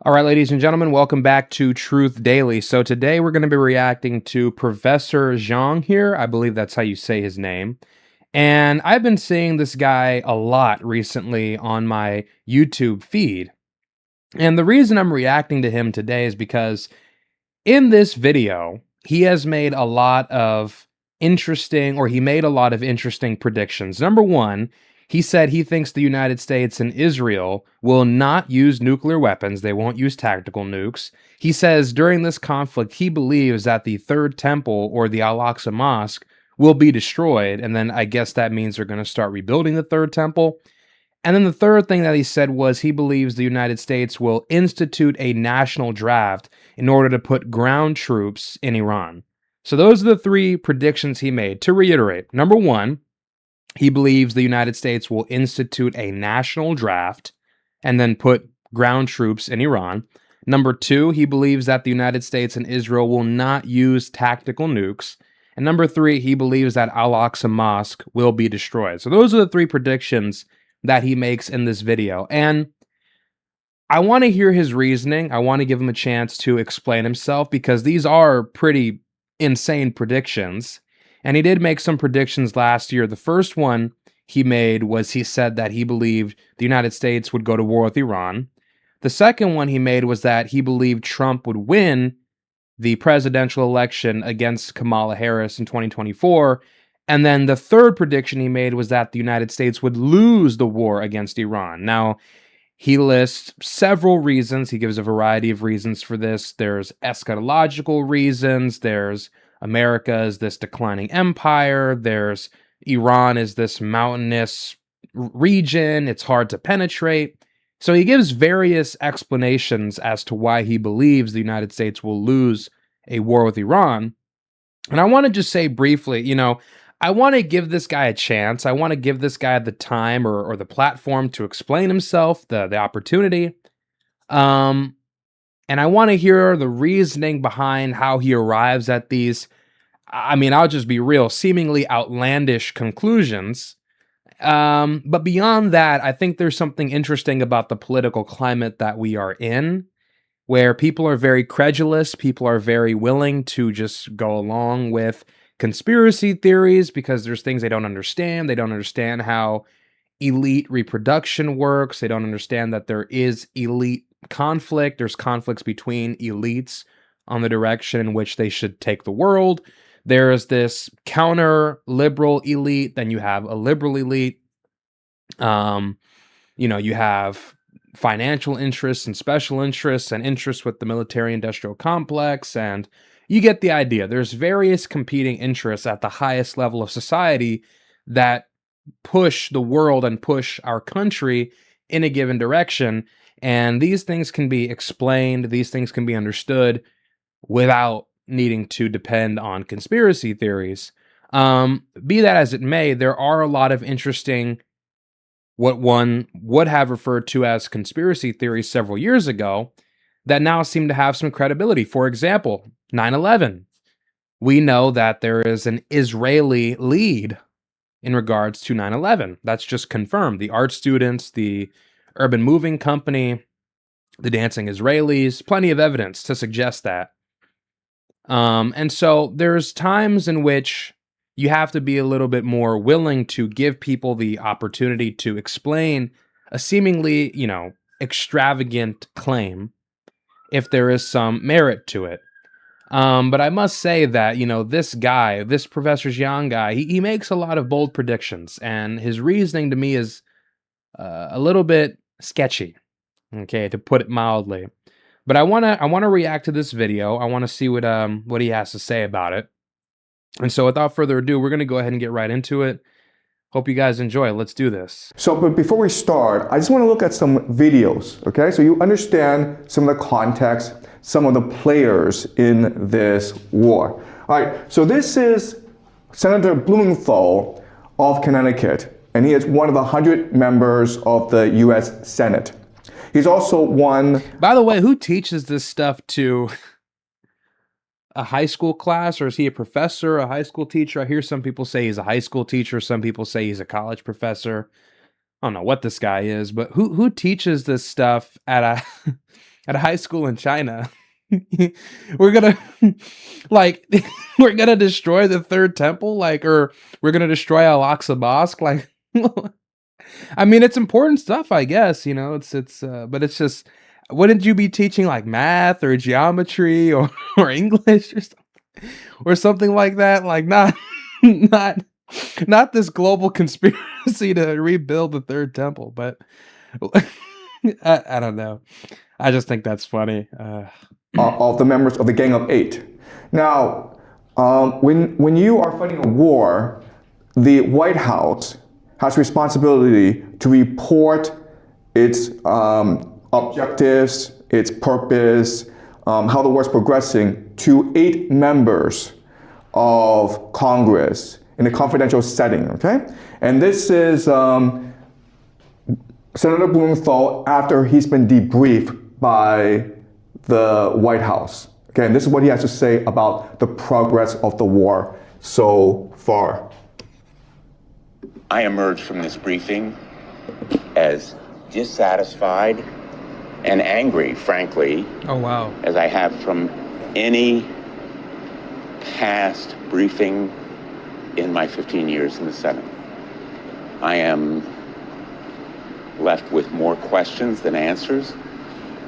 All right, ladies and gentlemen, welcome back to Truth Daily. So today we're going to be reacting to Professor Jiang here. I believe that's how you say his name. And I've been seeing this guy a lot recently on my YouTube feed. And the reason I'm reacting to him today is because in this video, he has made a lot of he made a lot of interesting predictions. Number one, he said he thinks the United States and Israel will not use nuclear weapons. They won't use tactical nukes. He says during this conflict, he believes that the Third Temple or the Al-Aqsa Mosque will be destroyed. And then I guess that means they're going to start rebuilding the Third Temple. And then the third thing that he said was he believes the United States will institute a national draft in order to put ground troops in Iran. So those are the three predictions he made. To reiterate, number one, he believes the United States will institute a national draft and then put ground troops in Iran. Number two, he believes that the United States and Israel will not use tactical nukes. And number three, he believes that Al-Aqsa Mosque will be destroyed. So those are the three predictions that he makes in this video. And I want to hear his reasoning. I want to give him a chance to explain himself because these are pretty insane predictions. And he did make some predictions last year. The first one he made was he said that he believed the United States would go to war with Iran. The second one he made was that he believed Trump would win the presidential election against Kamala Harris in 2024. And then the third prediction he made was that the United States would lose the war against Iran. Now, he lists several reasons. He gives a variety of reasons for this. There's eschatological reasons. There's America as this declining empire. There's Iran as this mountainous region. It's hard to penetrate. So he gives various explanations as to why he believes the United States will lose a war with Iran. And I want to just say briefly, I want to give this guy a chance. I want to give this guy the time or the platform to explain himself, the opportunity. And I want to hear the reasoning behind how he arrives at these, I'll just be real, seemingly outlandish conclusions. But beyond that, I think there's something interesting about the political climate that we are in, where people are very credulous, people are very willing to just go along with conspiracy theories because there's things they don't understand. They don't understand how elite reproduction works. They don't understand that there is elite conflict. There's conflicts between elites on the direction in which they should take the world. There is this counter-liberal elite. Then you have a liberal elite. You have financial interests and special interests and interests with the military-industrial complex, and you get the idea. There's various competing interests at the highest level of society that push the world and push our country in a given direction, and these things can be explained, these things can be understood without needing to depend on conspiracy theories. Be that as it may, there are a lot of interesting what one would have referred to as conspiracy theories several years ago that now seem to have some credibility. For example, 9/11. We know that there is an Israeli lead in regards to 9/11. That's just confirmed. The art students, the urban moving company, the dancing Israelis, plenty of evidence to suggest that. And so there's times in which you have to be a little bit more willing to give people the opportunity to explain a seemingly, extravagant claim if there is some merit to it. But I must say that, this guy, this Professor Jiang guy, he makes a lot of bold predictions, and his reasoning to me is a little bit sketchy, okay, to put it mildly. But I wanna react to this video. I want to see what he has to say about it. And so without further ado, we're going to go ahead and get right into it. Hope you guys enjoy. Let's do this. So, but before we start, I just want to look at some videos, okay? So you understand some of the context, some of the players in this war. All right, so this is Senator Blumenthal of Connecticut, and he is one of the 100 members of the U.S. Senate. He's also one... By the way, who teaches this stuff to a high school class, or is he a professor, a high school teacher? I hear some people say he's a high school teacher, some people say he's a college professor. I don't know what this guy is, but who teaches this stuff at at a high school in China. We're gonna like we're gonna destroy the third temple, like, or we're gonna destroy Al-Aqsa Mosque, like. I mean, it's important stuff, I guess. But it's just, wouldn't you be teaching like math or geometry or or English or something like that? Like, not not not this global conspiracy to rebuild the third temple, but I don't know. I just think that's funny. Of the members of the Gang of Eight. Now, when you are fighting a war, the White House has responsibility to report its objectives, its purpose, how the war is progressing to 8 members of Congress in a confidential setting, okay? And this is Senator Blumenthal after he's been debriefed by the White House. Okay, and this is what he has to say about the progress of the war so far. I emerged from this briefing as dissatisfied and angry, frankly. Oh, wow. As I have from any past briefing in my 15 years in the Senate. I am left with more questions than answers,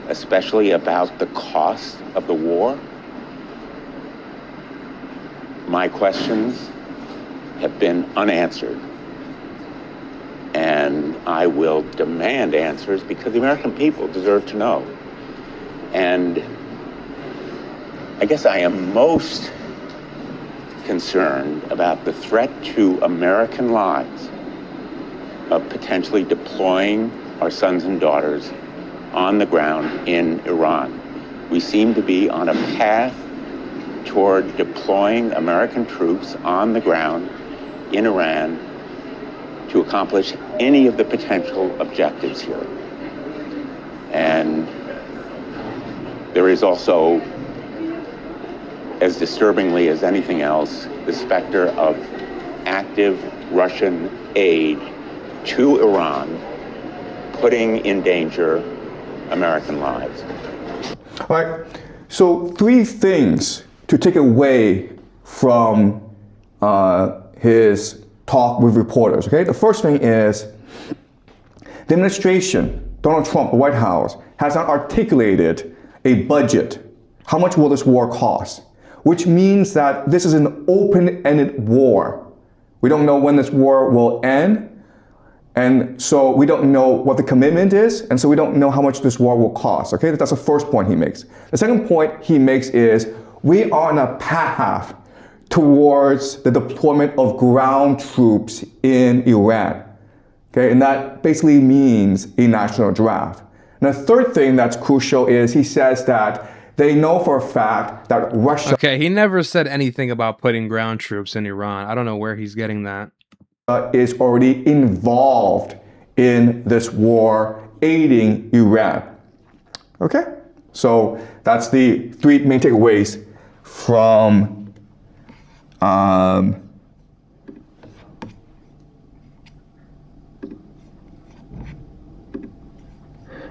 especially about the cost of the war. My questions have been unanswered, and I will demand answers because the American people deserve to know. And I guess I am most concerned about the threat to American lives of potentially deploying our sons and daughters on the ground in Iran. We seem to be on a path toward deploying American troops on the ground in Iran to accomplish any of the potential objectives here. And there is also, as disturbingly as anything else, the specter of active Russian aid to Iran, putting in danger American lives. All right, so 3 things to take away from his talk with reporters, okay? The first thing is the administration, Donald Trump, the White House, has not articulated a budget. How much will this war cost? Which means that this is an open-ended war. We don't know when this war will end, and so we don't know what the commitment is, and so we don't know how much this war will cost, okay? That's the first point he makes. The second point he makes is we are on a path towards the deployment of ground troops in Iran, okay? And that basically means a national draft. And the third thing that's crucial is he says that they know for a fact that Russia Okay, he never said anything about putting ground troops in Iran. I don't know where he's getting that. is already involved in this war, aiding Iran. Okay? So that's the 3 main takeaways from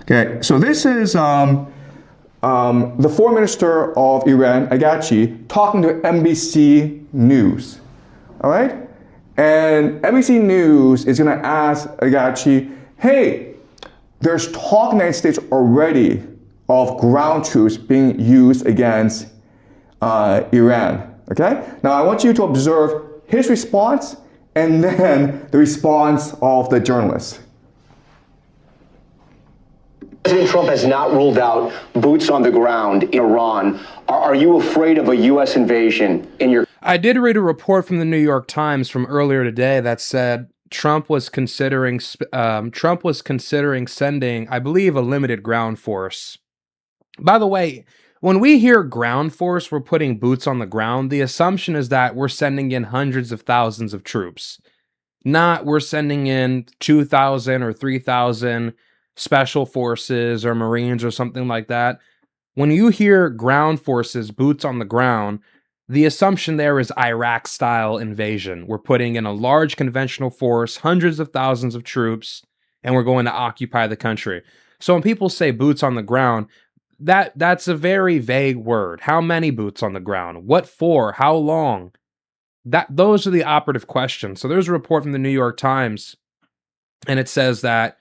okay, so this is the foreign minister of Iran, Agachi, talking to NBC News. All right? And NBC News is going to ask Agachi, hey, there's talk in the United States already of ground troops being used against Iran. Okay? Now I want you to observe his response and then the response of the journalist. President Trump has not ruled out boots on the ground in Iran. Are you afraid of a U.S. invasion in your... I did read a report from the New York Times from earlier today that said Trump was considering sending, I believe, a limited ground force. By the way, when we hear ground force, we're putting boots on the ground. The assumption is that we're sending in hundreds of thousands of troops, not we're sending in 2,000 or 3,000 special forces or Marines or something like that. When you hear ground forces, boots on the ground, the assumption there is Iraq-style invasion. We're putting in a large conventional force, hundreds of thousands of troops, and we're going to occupy the country. So when people say boots on the ground, that's a very vague word. How many boots on the ground? What for? How long? Those are the operative questions. So there's a report from the New York Times, and it says that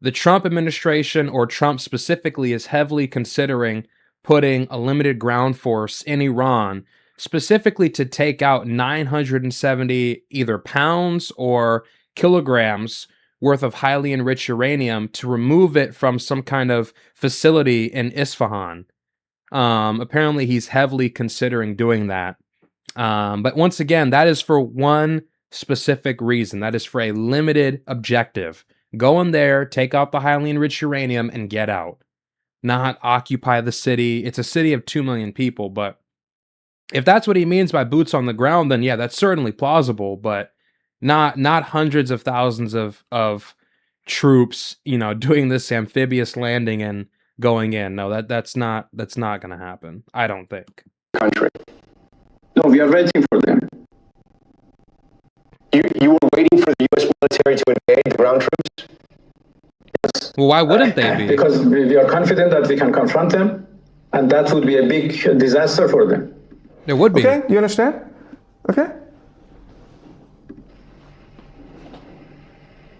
the Trump administration, or Trump specifically, is heavily considering putting a limited ground force in Iran, specifically to take out 970 either pounds or kilograms worth of highly enriched uranium to remove it from some kind of facility in Isfahan. Apparently, he's heavily considering doing that. But once again, that is for one specific reason. That is for a limited objective. Go in there, take out the highly enriched uranium, and get out. Not occupy the city. It's a city of 2 million people, but if that's what he means by boots on the ground, then yeah, that's certainly plausible, but not hundreds of thousands of troops, doing this amphibious landing and going in. No, that's not going to happen. I don't think. Country. No, we are waiting for them. You were waiting for the U.S. military to invade ground troops? Yes. Well, why wouldn't they be? Because we are confident that we can confront them, and that would be a big disaster for them. It would be. Okay, you understand? Okay.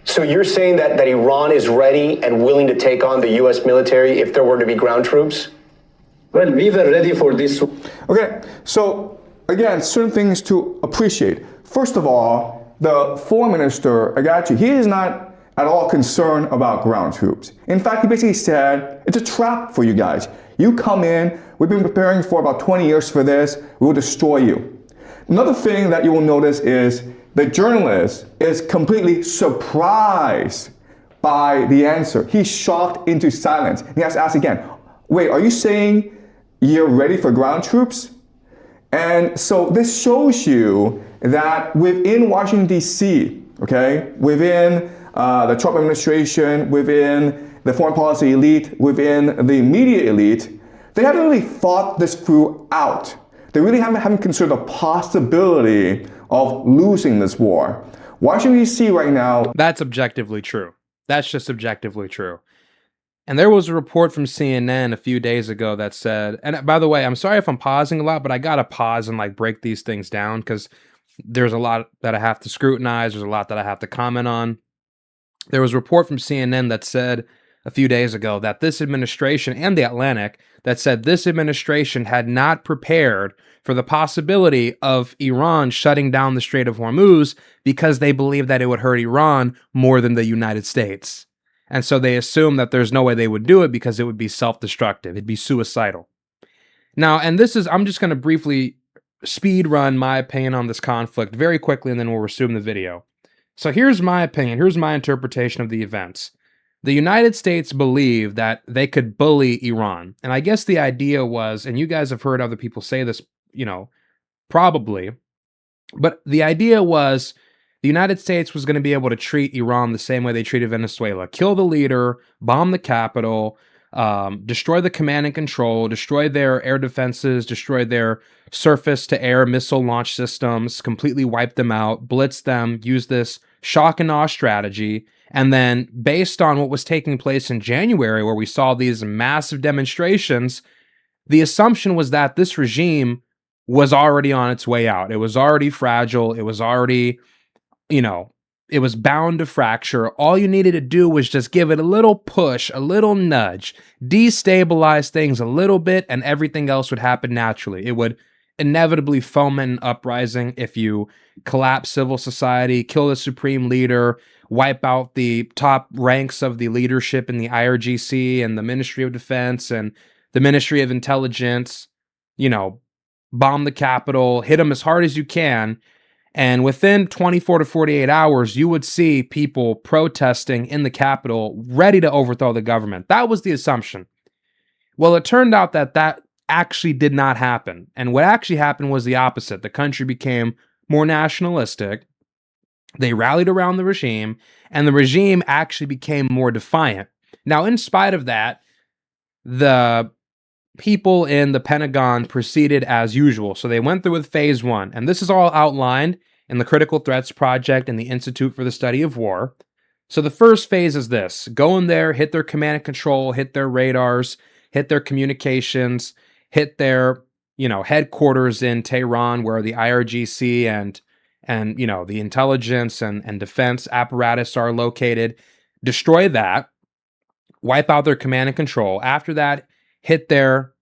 So you're saying that Iran is ready and willing to take on the U.S. military if there were to be ground troops? Well, we were ready for this. Okay, so again, certain things to appreciate. First of all, the foreign minister, I got you, he is not at all concerned about ground troops. In fact, he basically said, it's a trap for you guys. You come in, we've been preparing for about 20 years for this, we will destroy you. Another thing that you will notice is the journalist is completely surprised by the answer. He's shocked into silence. He has to ask again, wait, are you saying you're ready for ground troops? And so this shows you that within Washington, D.C., okay, within the Trump administration, within the foreign policy elite, within the media elite, they haven't really thought this through out. They really haven't considered the possibility of losing this war. Washington, D.C. right now... That's objectively true. That's just objectively true. And there was a report from CNN a few days ago that said, and by the way, I'm sorry if I'm pausing a lot, but I gotta pause and break these things down because there's a lot that I have to scrutinize. There's a lot that I have to comment on. There was a report from CNN that said a few days ago that this administration, and The Atlantic, that said this administration had not prepared for the possibility of Iran shutting down the Strait of Hormuz because they believed that it would hurt Iran more than the United States. And so they assumed that there's no way they would do it because it would be self-destructive. It'd be suicidal. Now, and I'm just going to briefly speed run my opinion on this conflict very quickly, and then we'll resume the video. So here's my opinion. Here's my interpretation of the events. The United States believed that they could bully Iran. And I guess the idea was, and you guys have heard other people say this, probably, but the idea was the United States was going to be able to treat Iran the same way they treated Venezuela. Kill the leader, bomb the capital, destroy the command and control, destroy their air defenses, destroy their surface-to-air missile launch systems, completely wipe them out, blitz them, use this shock and awe strategy. And then based on what was taking place in January, where we saw these massive demonstrations, the assumption was that this regime was already on its way out. It was already fragile. It was already, it was bound to fracture. All you needed to do was just give it a little push, a little nudge, destabilize things a little bit, and everything else would happen naturally. It would inevitably foment an uprising if you collapse civil society, kill the supreme leader, wipe out the top ranks of the leadership in the IRGC and the Ministry of Defense and the Ministry of Intelligence, bomb the Capitol, hit them as hard as you can. And within 24 to 48 hours, you would see people protesting in the Capitol, ready to overthrow the government. That was the assumption. Well, it turned out that actually did not happen. And what actually happened was the opposite. The country became more nationalistic. They rallied around the regime, and the regime actually became more defiant. Now, in spite of that, the people in the Pentagon proceeded as usual. So they went through with phase one, and this is all outlined in the Critical Threats Project and the Institute for the Study of War. So the first phase is this: go in there, hit their command and control, hit their radars, hit their communications, hit their, headquarters in Tehran where the IRGC and the intelligence and defense apparatus are located, destroy that, wipe out their command and control. After that, hit their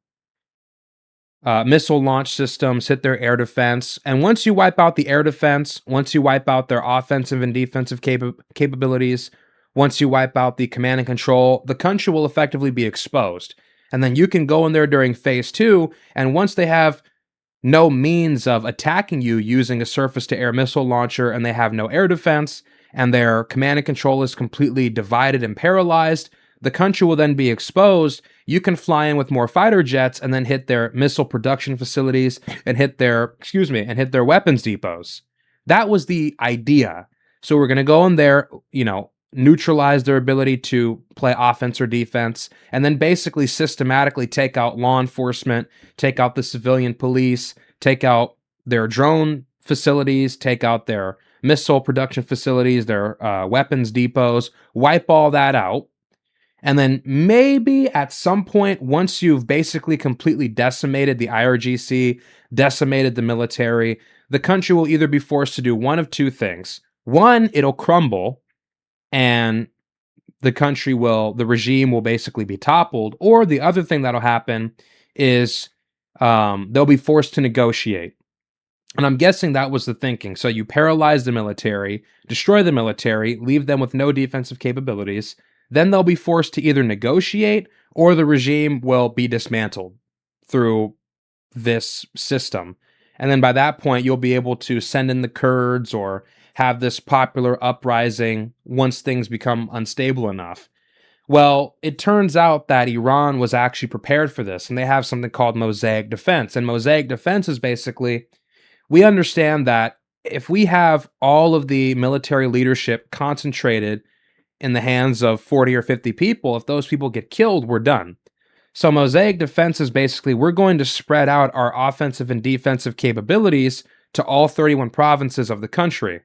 missile launch systems, hit their air defense. And once you wipe out the air defense, once you wipe out their offensive and defensive capabilities, once you wipe out the command and control, the country will effectively be exposed. And then you can go in there during phase 2, and once they have no means of attacking you using a surface-to-air missile launcher, and they have no air defense, and their command and control is completely divided and paralyzed, the country will then be exposed. You can fly in with more fighter jets and then hit their missile production facilities and hit their weapons depots. That was the idea. So we're going to go in there, neutralize their ability to play offense or defense, and then basically systematically take out law enforcement, take out the civilian police, take out their drone facilities, take out their missile production facilities, their weapons depots, wipe all that out. And then maybe at some point, once you've basically completely decimated the IRGC, decimated the military, the country will either be forced to do one of two things. One, it'll crumble, and the regime will basically be toppled. Or the other thing that'll happen is they'll be forced to negotiate. And I'm guessing that was the thinking. So you paralyze the military, destroy the military, leave them with no defensive capabilities. Then they'll be forced to either negotiate or the regime will be dismantled through this system. And then by that point, you'll be able to send in the Kurds or have this popular uprising once things become unstable enough. Well, it turns out that Iran was actually prepared for this, and they have something called mosaic defense. And mosaic defense is basically, we understand that if we have all of the military leadership concentrated in the hands of 40 or 50 people, if those people get killed, we're done. So mosaic defense is basically, we're going to spread out our offensive and defensive capabilities to all 31 provinces of the country.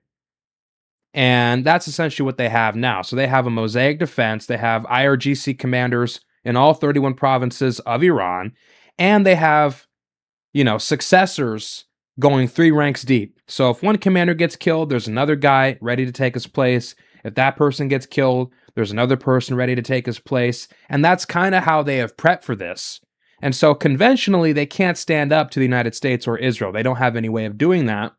And that's essentially what they have now. So they have a mosaic defense, they have IRGC commanders in all 31 provinces of Iran, and they have, successors going 3 ranks deep. So if one commander gets killed, there's another guy ready to take his place. If that person gets killed, there's another person ready to take his place. And that's kind of how they have prepped for this. And so conventionally, they can't stand up to the United States or Israel. They don't have any way of doing that.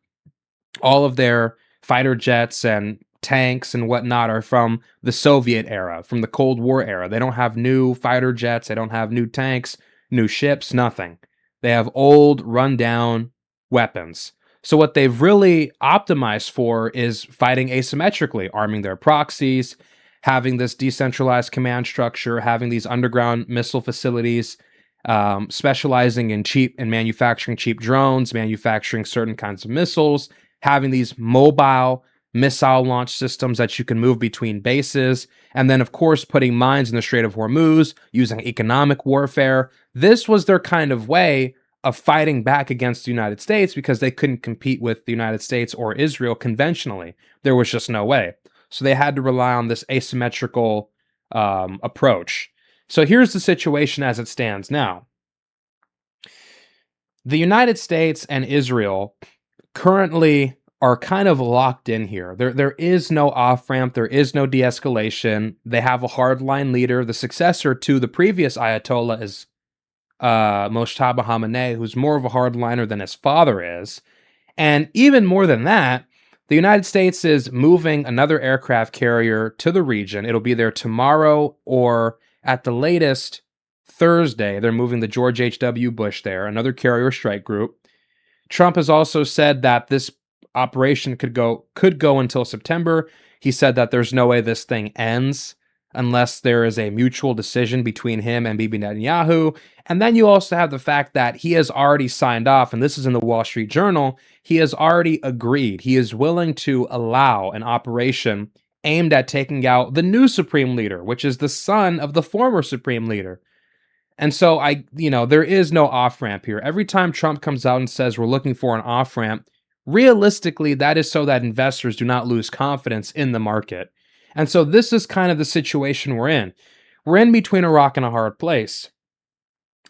All of their fighter jets and tanks and whatnot are from the Soviet era, from the Cold War era. They don't have new fighter jets. They don't have new tanks, new ships, nothing. They have old, rundown weapons. So what they've really optimized for is fighting asymmetrically, arming their proxies, having this decentralized command structure, having these underground missile facilities, specializing in manufacturing cheap drones, manufacturing certain kinds of missiles, having these mobile missile launch systems that you can move between bases, and then, of course, putting mines in the Strait of Hormuz, using economic warfare. This was their kind of way of fighting back against the United States because they couldn't compete with the United States or Israel conventionally. There was just no way. So they had to rely on this asymmetrical approach. So here's the situation as it stands now. The United States and Israel currently are kind of locked in here. There is no off-ramp. There is no de-escalation. They have a hardline leader. The successor to the previous Ayatollah is Mojtaba Khamenei, who's more of a hardliner than his father is. And even more than that, the United States is moving another aircraft carrier to the region. It'll be there tomorrow or at the latest Thursday. They're moving the George H.W. Bush there, another carrier strike group. Trump has also said that this operation could go until September. He said that there's no way this thing ends unless there is a mutual decision between him and Bibi Netanyahu. And then you also have the fact that he has already signed off, and this is in the Wall Street Journal, he has already agreed. He is willing to allow an operation aimed at taking out the new Supreme Leader, which is the son of the former Supreme Leader. And so there is no off-ramp here. Every time Trump comes out and says we're looking for an off-ramp, realistically, that is so that investors do not lose confidence in the market. And so this is kind of the situation we're in. We're in between a rock and a hard place.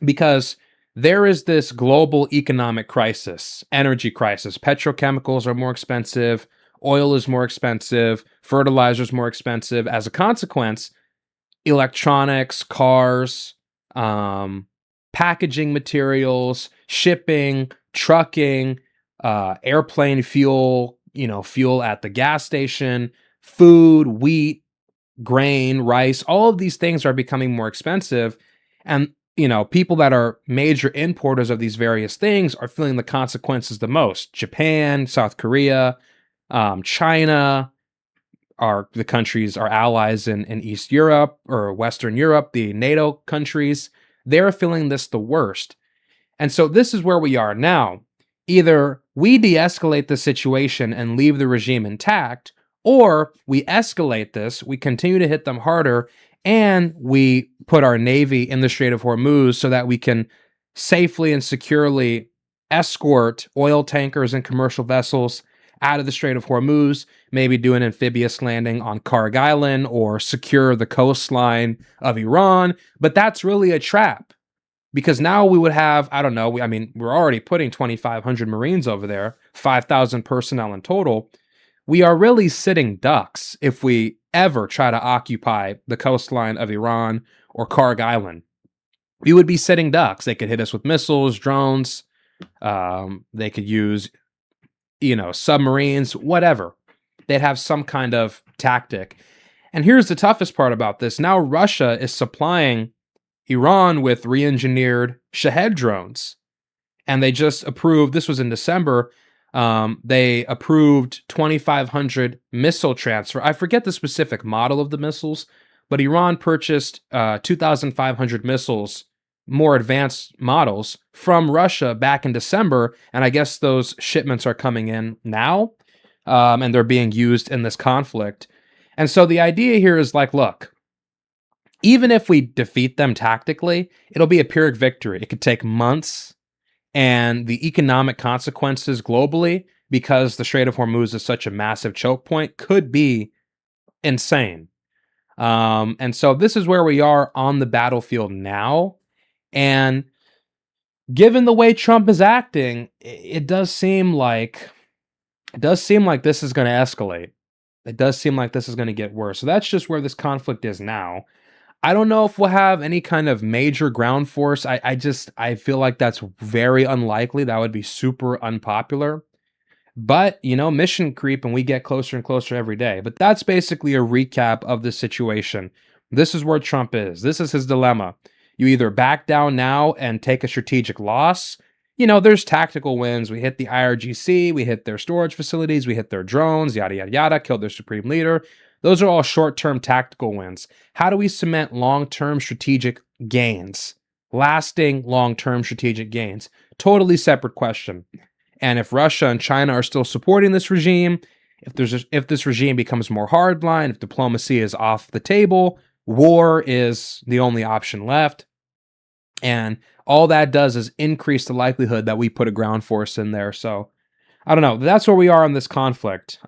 because there is this global economic crisis, energy crisis. Petrochemicals are more expensive, oil is more expensive, fertilizer is more expensive. As a consequence, electronics, cars, packaging materials, shipping, trucking, airplane fuel, fuel at the gas station, food, wheat, grain, rice, all of these things are becoming more expensive. And, people that are major importers of these various things are feeling the consequences the most. Japan, South Korea, China, are the countries, our allies in East Europe or Western Europe, the NATO countries, they're feeling this the worst. And so this is where we are now. Either we de-escalate the situation and leave the regime intact, or we escalate this, we continue to hit them harder, and we put our navy in the Strait of Hormuz so that we can safely and securely escort oil tankers and commercial vessels out of the Strait of Hormuz, maybe do an amphibious landing on Karg Island or secure the coastline of Iran. But that's really a trap, because now we would have, I don't know, we're already putting 2,500 Marines over there, 5,000 personnel in total. We are really sitting ducks if we ever try to occupy the coastline of Iran or Karg Island. We would be sitting ducks. They could hit us with missiles, drones. They could use, submarines, whatever. They'd have some kind of tactic. And here's the toughest part about this. Now Russia is supplying Iran with re-engineered Shahed drones. And they just approved, this was in December, they approved 2,500 missile transfer. I forget the specific model of the missiles, but Iran purchased 2,500 missiles, more advanced models, from Russia back in December. And I guess those shipments are coming in now, and they're being used in this conflict. And so the idea here is like, look, even if we defeat them tactically, it'll be a Pyrrhic victory. It could take months, and the economic consequences globally, because the Strait of Hormuz is such a massive choke point, could be insane. And so this is where we are on the battlefield now. And given the way Trump is acting, it does seem like this is going to escalate. It does seem like this is going to get worse. So that's just where this conflict is now. I don't know if we'll have any kind of major ground force. I feel like that's very unlikely. That would be super unpopular. But, mission creep, and we get closer and closer every day. But that's basically a recap of the situation. This is where Trump is. This is his dilemma. You either back down now and take a strategic loss. There's tactical wins. We hit the IRGC, we hit their storage facilities, we hit their drones, yada, yada, yada, killed their supreme leader. Those are all short-term tactical wins. How do we cement long-term strategic gains? Lasting long-term strategic gains. Totally separate question. And if Russia and China are still supporting this regime, if this regime becomes more hardline, if diplomacy is off the table, war is the only option left. And all that does is increase the likelihood that we put a ground force in there. So, I don't know. That's where we are in this conflict.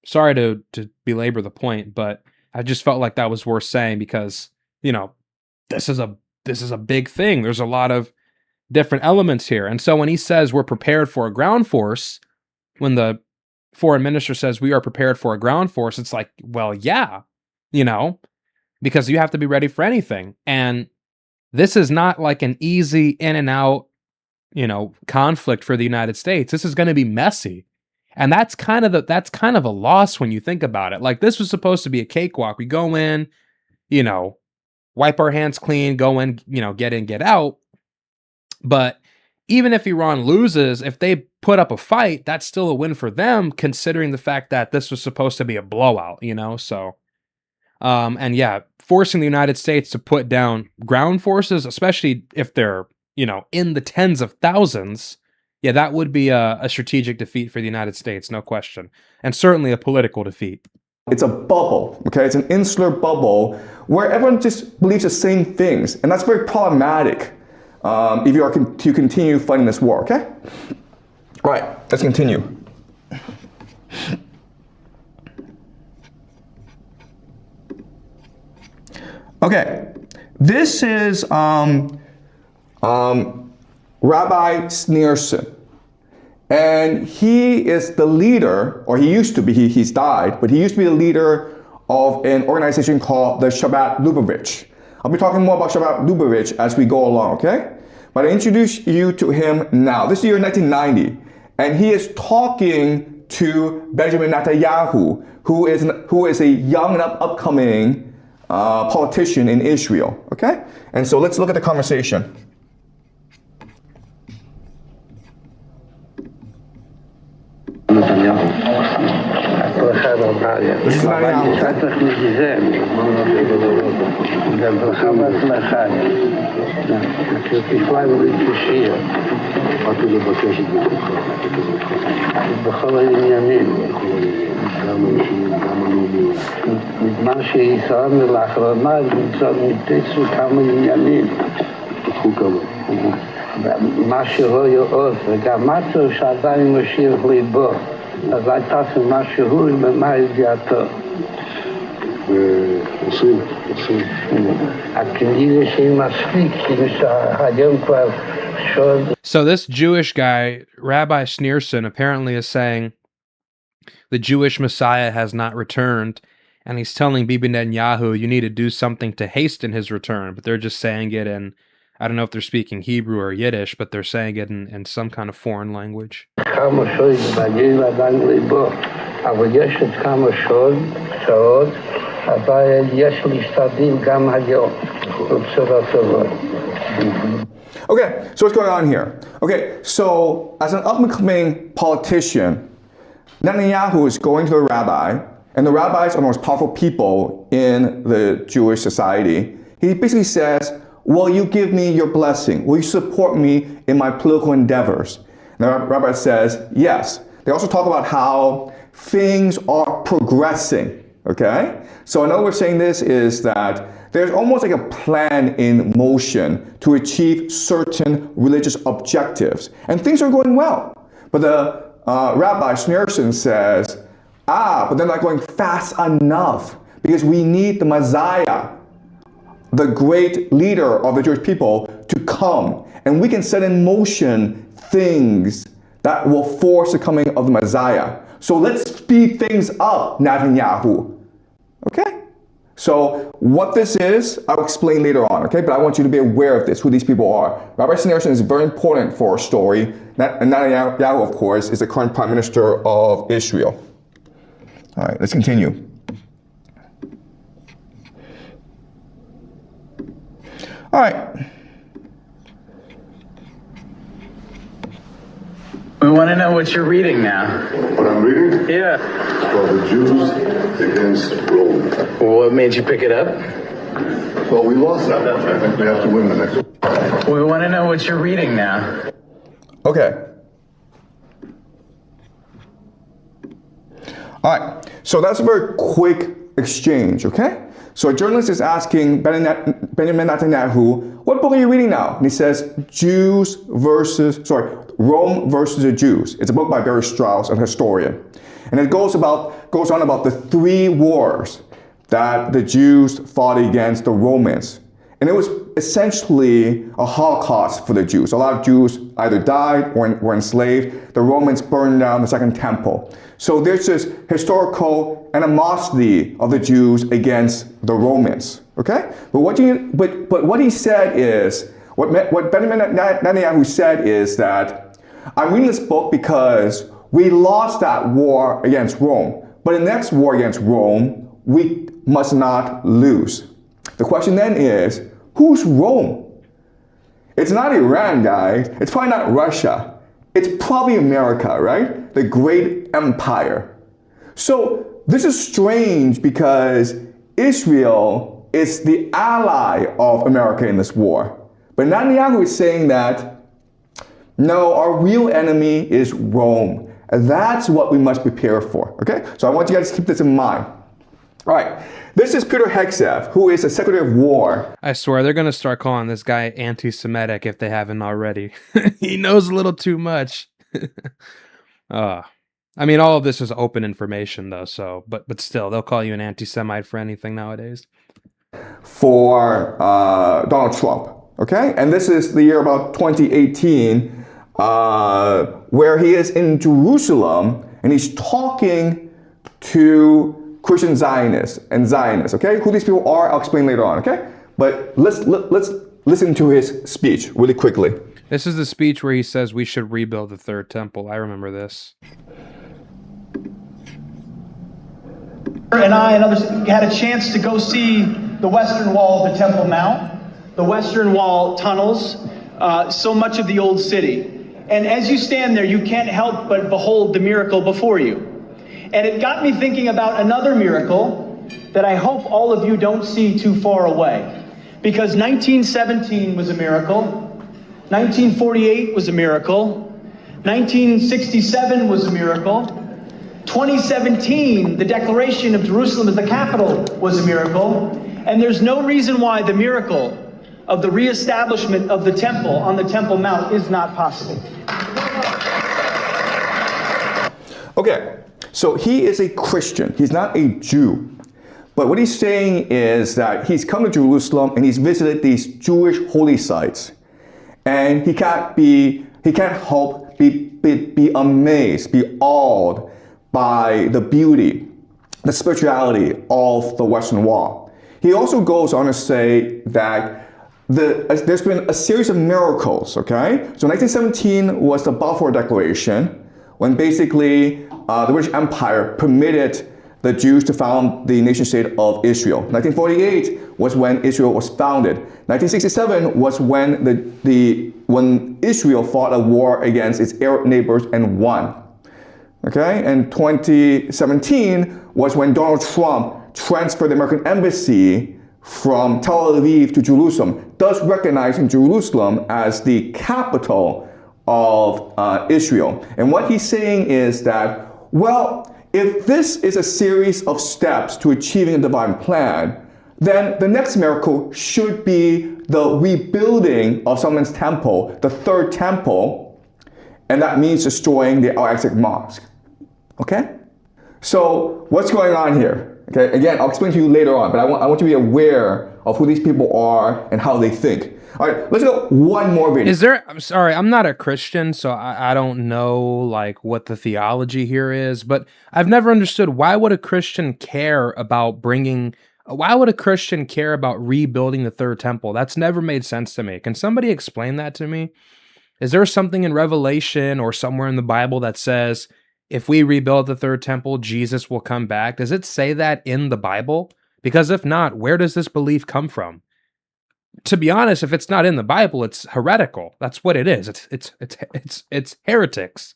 Sorry to belabor the point, but I just felt like that was worth saying because, this is a big thing. There's a lot of different elements here. And so when he says we're prepared for a ground force, when the foreign minister says we are prepared for a ground force, it's like, well, yeah, because you have to be ready for anything. And this is not like an easy in and out, conflict for the United States. This is going to be messy. And that's kind of a loss when you think about it. Like, this was supposed to be a cakewalk. We go in, wipe our hands clean, go in, get in, get out. But even if Iran loses, if they put up a fight, that's still a win for them, considering the fact that this was supposed to be a blowout, So, and yeah, forcing the United States to put down ground forces, especially if they're, in the tens of thousands, yeah, that would be a strategic defeat for the United States, no question. And certainly a political defeat. It's a bubble, okay? It's an insular bubble where everyone just believes the same things. And that's very problematic if you are to continue fighting this war, okay? All right, let's continue. Okay, this is Rabbi Sneerson. And he is the leader, or he used to be, he's died, but he used to be the leader of an organization called the Shabbat Lubavitch. I'll be talking more about Shabbat Lubavitch as we go along, okay? But I introduce you to him now. This is year 1990, and he is talking to Benjamin Netanyahu, who is a young and upcoming politician in Israel, okay? And so let's look at the conversation. This is Netanyahu, מה שהוא יעוז, וגם משהו שעדיין משאיר ליבו. אז הייתה משהו במה ידיעתו. הכנראה שהיא מספיק, שהיום כבר שוד. So this Jewish guy, Rabbi Sneerson, apparently is saying the Jewish Messiah has not returned, and he's telling Bibi Netanyahu, you need to do something to hasten his return, but they're just saying it in, I don't know if they're speaking Hebrew or Yiddish, but they're saying it in some kind of foreign language. Okay, so what's going on here? Okay, so as an up-and-coming politician, Netanyahu is going to the rabbi, and the rabbis are the most powerful people in the Jewish society. He basically says, will you give me your blessing? Will you support me in my political endeavors? And the rabbi says, yes. They also talk about how things are progressing, okay? So another way of saying this is that there's almost like a plan in motion to achieve certain religious objectives. And things are going well. But the Rabbi Sneerson says, but they're not going fast enough because we need the Messiah, the great leader of the Jewish people, to come. And we can set in motion things that will force the coming of the Messiah. So let's speed things up, Netanyahu. Okay? So what this is, I'll explain later on, okay? But I want you to be aware of this, who these people are. Rabbi Sneerson is very important for our story. And Netanyahu, of course, is the current Prime Minister of Israel. All right, let's continue. All right. We want to know what you're reading now. What I'm reading? Yeah. It's called The Jews Against Rome. What made you pick it up? Well, we lost that one. I think we have to win the next one. We want to know what you're reading now. Okay. All right. So that's a very quick exchange, okay? So a journalist is asking Benjamin Netanyahu, what book are you reading now? And he says, Rome versus the Jews. It's a book by Barry Strauss, a historian. And it goes on about the three wars that the Jews fought against the Romans. And it was essentially a Holocaust for the Jews. A lot of Jews either died or were enslaved. The Romans burned down the Second Temple. So there's this historical animosity of the Jews against the Romans. Okay? But what he said is, what Benjamin Netanyahu said is that I'm reading this book because we lost that war against Rome. But in the next war against Rome, we must not lose. The question then is, who's Rome? It's not Iran, guys. It's probably not Russia. It's probably America, right? The great empire. So this is strange because Israel is the ally of America in this war. But Netanyahu is saying that, no, our real enemy is Rome. And that's what we must prepare for, okay? So I want you guys to keep this in mind. All right, this is Peter Hegseth, who is the Secretary of War. I swear they're going to start calling this guy anti-Semitic if they haven't already. He knows a little too much. I mean, all of this is open information, though, so, but still, they'll call you an anti-Semite for anything nowadays. For Donald Trump. Okay, and this is the year about 2018, where he is in Jerusalem and he's talking to Christian Zionists and Zionists. Okay, who these people are, I'll explain later on. Okay, but let's listen to his speech really quickly. This is the speech where he says we should rebuild the third temple. I remember this. And I and others had a chance to go see the Western Wall of the Temple Mount, the Western Wall tunnels, so much of the old city. And as you stand there, you can't help but behold the miracle before you. And it got me thinking about another miracle that I hope all of you don't see too far away. Because 1917 was a miracle, 1948 was a miracle, 1967 was a miracle, 2017, the declaration of Jerusalem as the capital was a miracle, and there's no reason why the miracle of the reestablishment of the temple on the Temple Mount is not possible. Okay, so he is a Christian. He's not a Jew. But what he's saying is that he's come to Jerusalem and he's visited these Jewish holy sites. And he can't help be amazed, be awed by the beauty, the spirituality of the Western Wall. He also goes on to say that there's been a series of miracles, okay? So 1917 was the Balfour Declaration, when basically the British Empire permitted the Jews to found the nation-state of Israel. 1948 was when Israel was founded. 1967 was when when Israel fought a war against its Arab neighbors and won. Okay, and 2017 was when Donald Trump transferred the American embassy from Tel Aviv to Jerusalem, thus recognizing Jerusalem as the capital of Israel. And what he's saying is that, well, if this is a series of steps to achieving a divine plan, then the next miracle should be the rebuilding of Solomon's temple, the third temple, and that means destroying the Al-Aqsa Mosque. Okay? So what's going on here? Okay, again, I'll explain to you later on, but I want you to be aware of who these people are and how they think. All right, let's go one more video. I'm sorry, I'm not a Christian, so I don't know like what the theology here is, but I've never understood why would a Christian care about rebuilding the third temple? That's never made sense to me. Can somebody explain that to me? Is there something in Revelation or somewhere in the Bible that says, if we rebuild the third temple, Jesus will come back? Does it say that in the Bible? Because if not, where does this belief come from? To be honest, if it's not in the Bible, it's heretical. That's what it is. It's heretics.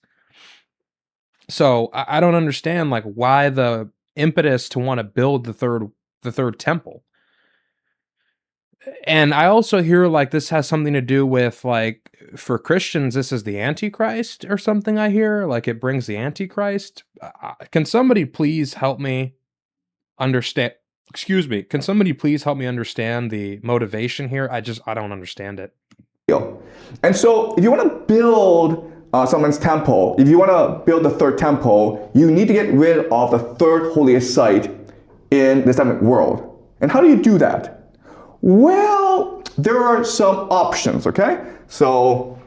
So I don't understand like why the impetus to want to build the third temple. And I also hear like this has something to do with like for Christians, this is the Antichrist or something. I hear like it brings the Antichrist. Can somebody please help me understand? Excuse me. Can somebody please help me understand the motivation here? I don't understand it. And so if you want to build Solomon's temple, if you want to build the third temple, you need to get rid of the third holiest site in the Islamic world. And how do you do that? Well, there are some options, okay? So,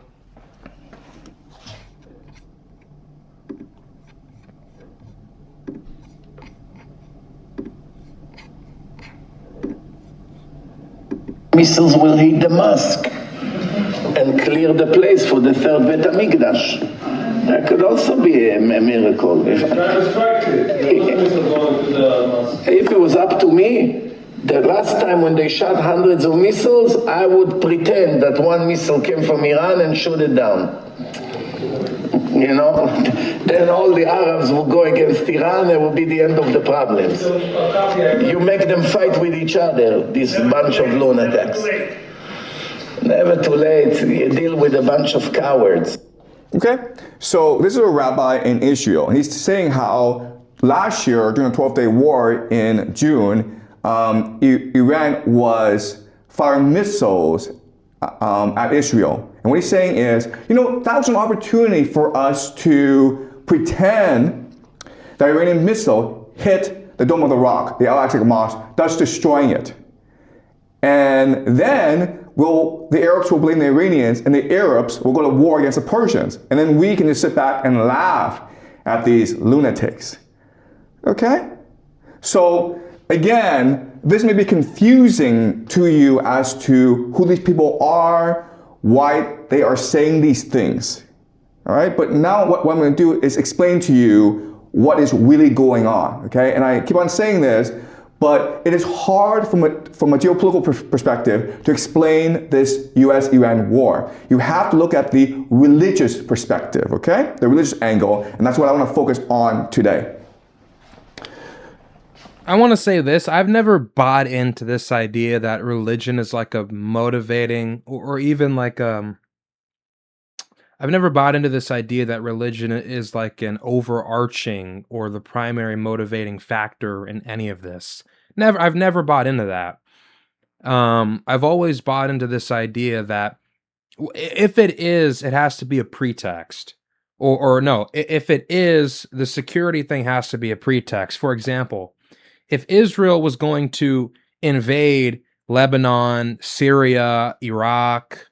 missiles will hit the mosque and clear the place for the third Bet HaMikdash. That could also be a miracle. If it was up to me, the last time when they shot hundreds of missiles, I would pretend that one missile came from Iran and shoot it down. You know, then all the Arabs will go against Iran, it will be the end of the problems. You make them fight with each other, this bunch of lunatics. Never too late, you deal with a bunch of cowards. Okay, so this is a rabbi in Israel. He's saying how last year, during the 12-day war in June, Iran was firing missiles at Israel. And what he's saying is, you know, that was an opportunity for us to pretend that Iranian missile hit the Dome of the Rock, the Al-Aqsa Mosque, thus destroying it. And then the Arabs will blame the Iranians, and the Arabs will go to war against the Persians. And then we can just sit back and laugh at these lunatics. Okay? So, again, this may be confusing to you as to who these people are, why they are saying these things. All right? But now what I'm going to do is explain to you what is really going on. Okay? And I keep on saying this, but it is hard from a geopolitical perspective to explain this US-Iran war. You have to look at the religious perspective, okay? The religious angle, and that's what I want to focus on today. I want to say this. I've never bought into this idea that religion is like a motivating, or even like I've never bought into this idea that religion is like an overarching or the primary motivating factor in any of this. I've never bought into that. I've always bought into this idea that if it is, it has to be a pretext. Or no, if it is, the security thing has to be a pretext. For example, if Israel was going to invade Lebanon, Syria, Iraq,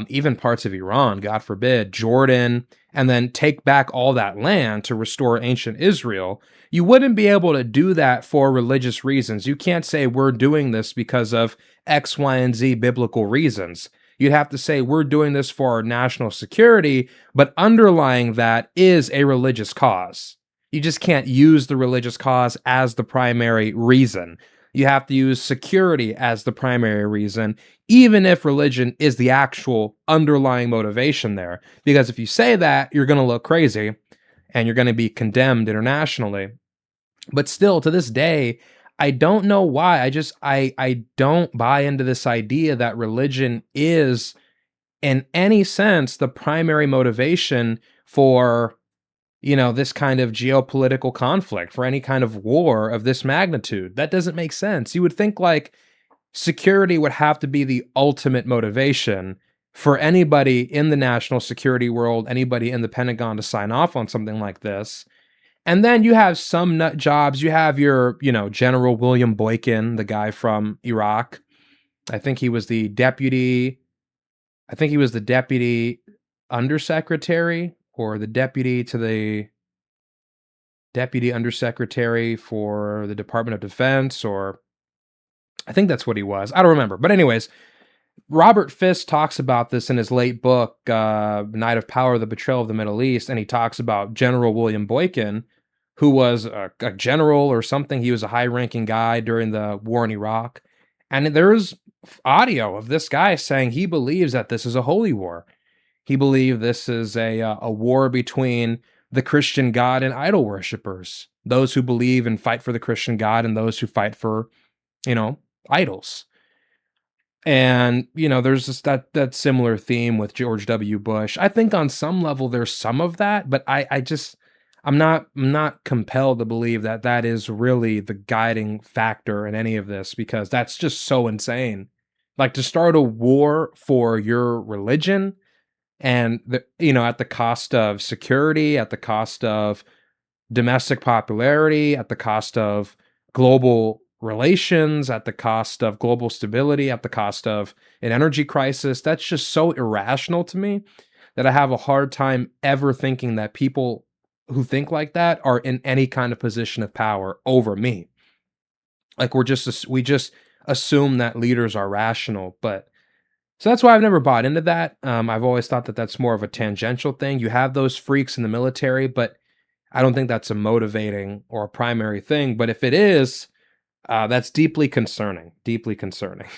even parts of Iran, God forbid, Jordan, and then take back all that land to restore ancient Israel, you wouldn't be able to do that for religious reasons. You can't say we're doing this because of X, Y, and Z biblical reasons. You'd have to say we're doing this for our national security, but underlying that is a religious cause. You just can't use the religious cause as the primary reason. You have to use security as the primary reason, even if religion is the actual underlying motivation there. Because if you say that, you're going to look crazy and you're going to be condemned internationally. But still, to this day, I don't know why. I don't buy into this idea that religion is, in any sense, the primary motivation for, this kind of geopolitical conflict, for any kind of war of this magnitude. That doesn't make sense. You would think like security would have to be the ultimate motivation for anybody in the national security world, anybody in the Pentagon to sign off on something like this. And then you have some nut jobs. You have your, General William Boykin, the guy from Iraq. I think he was the deputy undersecretary, or the deputy to the deputy undersecretary for the Department of Defense, or I think that's what he was. I don't remember. But anyways, Robert Fisk talks about this in his late book, Night of Power, The Betrayal of the Middle East, and he talks about General William Boykin, who was a general or something. He was a high-ranking guy during the war in Iraq. And there's audio of this guy saying he believes that this is a holy war. He believed this is a war between the Christian God and idol worshippers, those who believe and fight for the Christian God and those who fight for, idols. And, there's just that similar theme with George W. Bush. I think on some level there's some of that, but I'm not compelled to believe that that is really the guiding factor in any of this, because that's just so insane. Like, to start a war for your religion, and at the cost of security, at the cost of domestic popularity, at the cost of global relations, at the cost of global stability, at the cost of an energy crisis, that's just so irrational to me that I have a hard time ever thinking that people who think like that are in any kind of position of power over me. Like, we just assume that leaders are rational, but so that's why I've never bought into that. I've always thought that that's more of a tangential thing. You have those freaks in the military, but I don't think that's a motivating or a primary thing. But if it is, that's deeply concerning. Deeply concerning.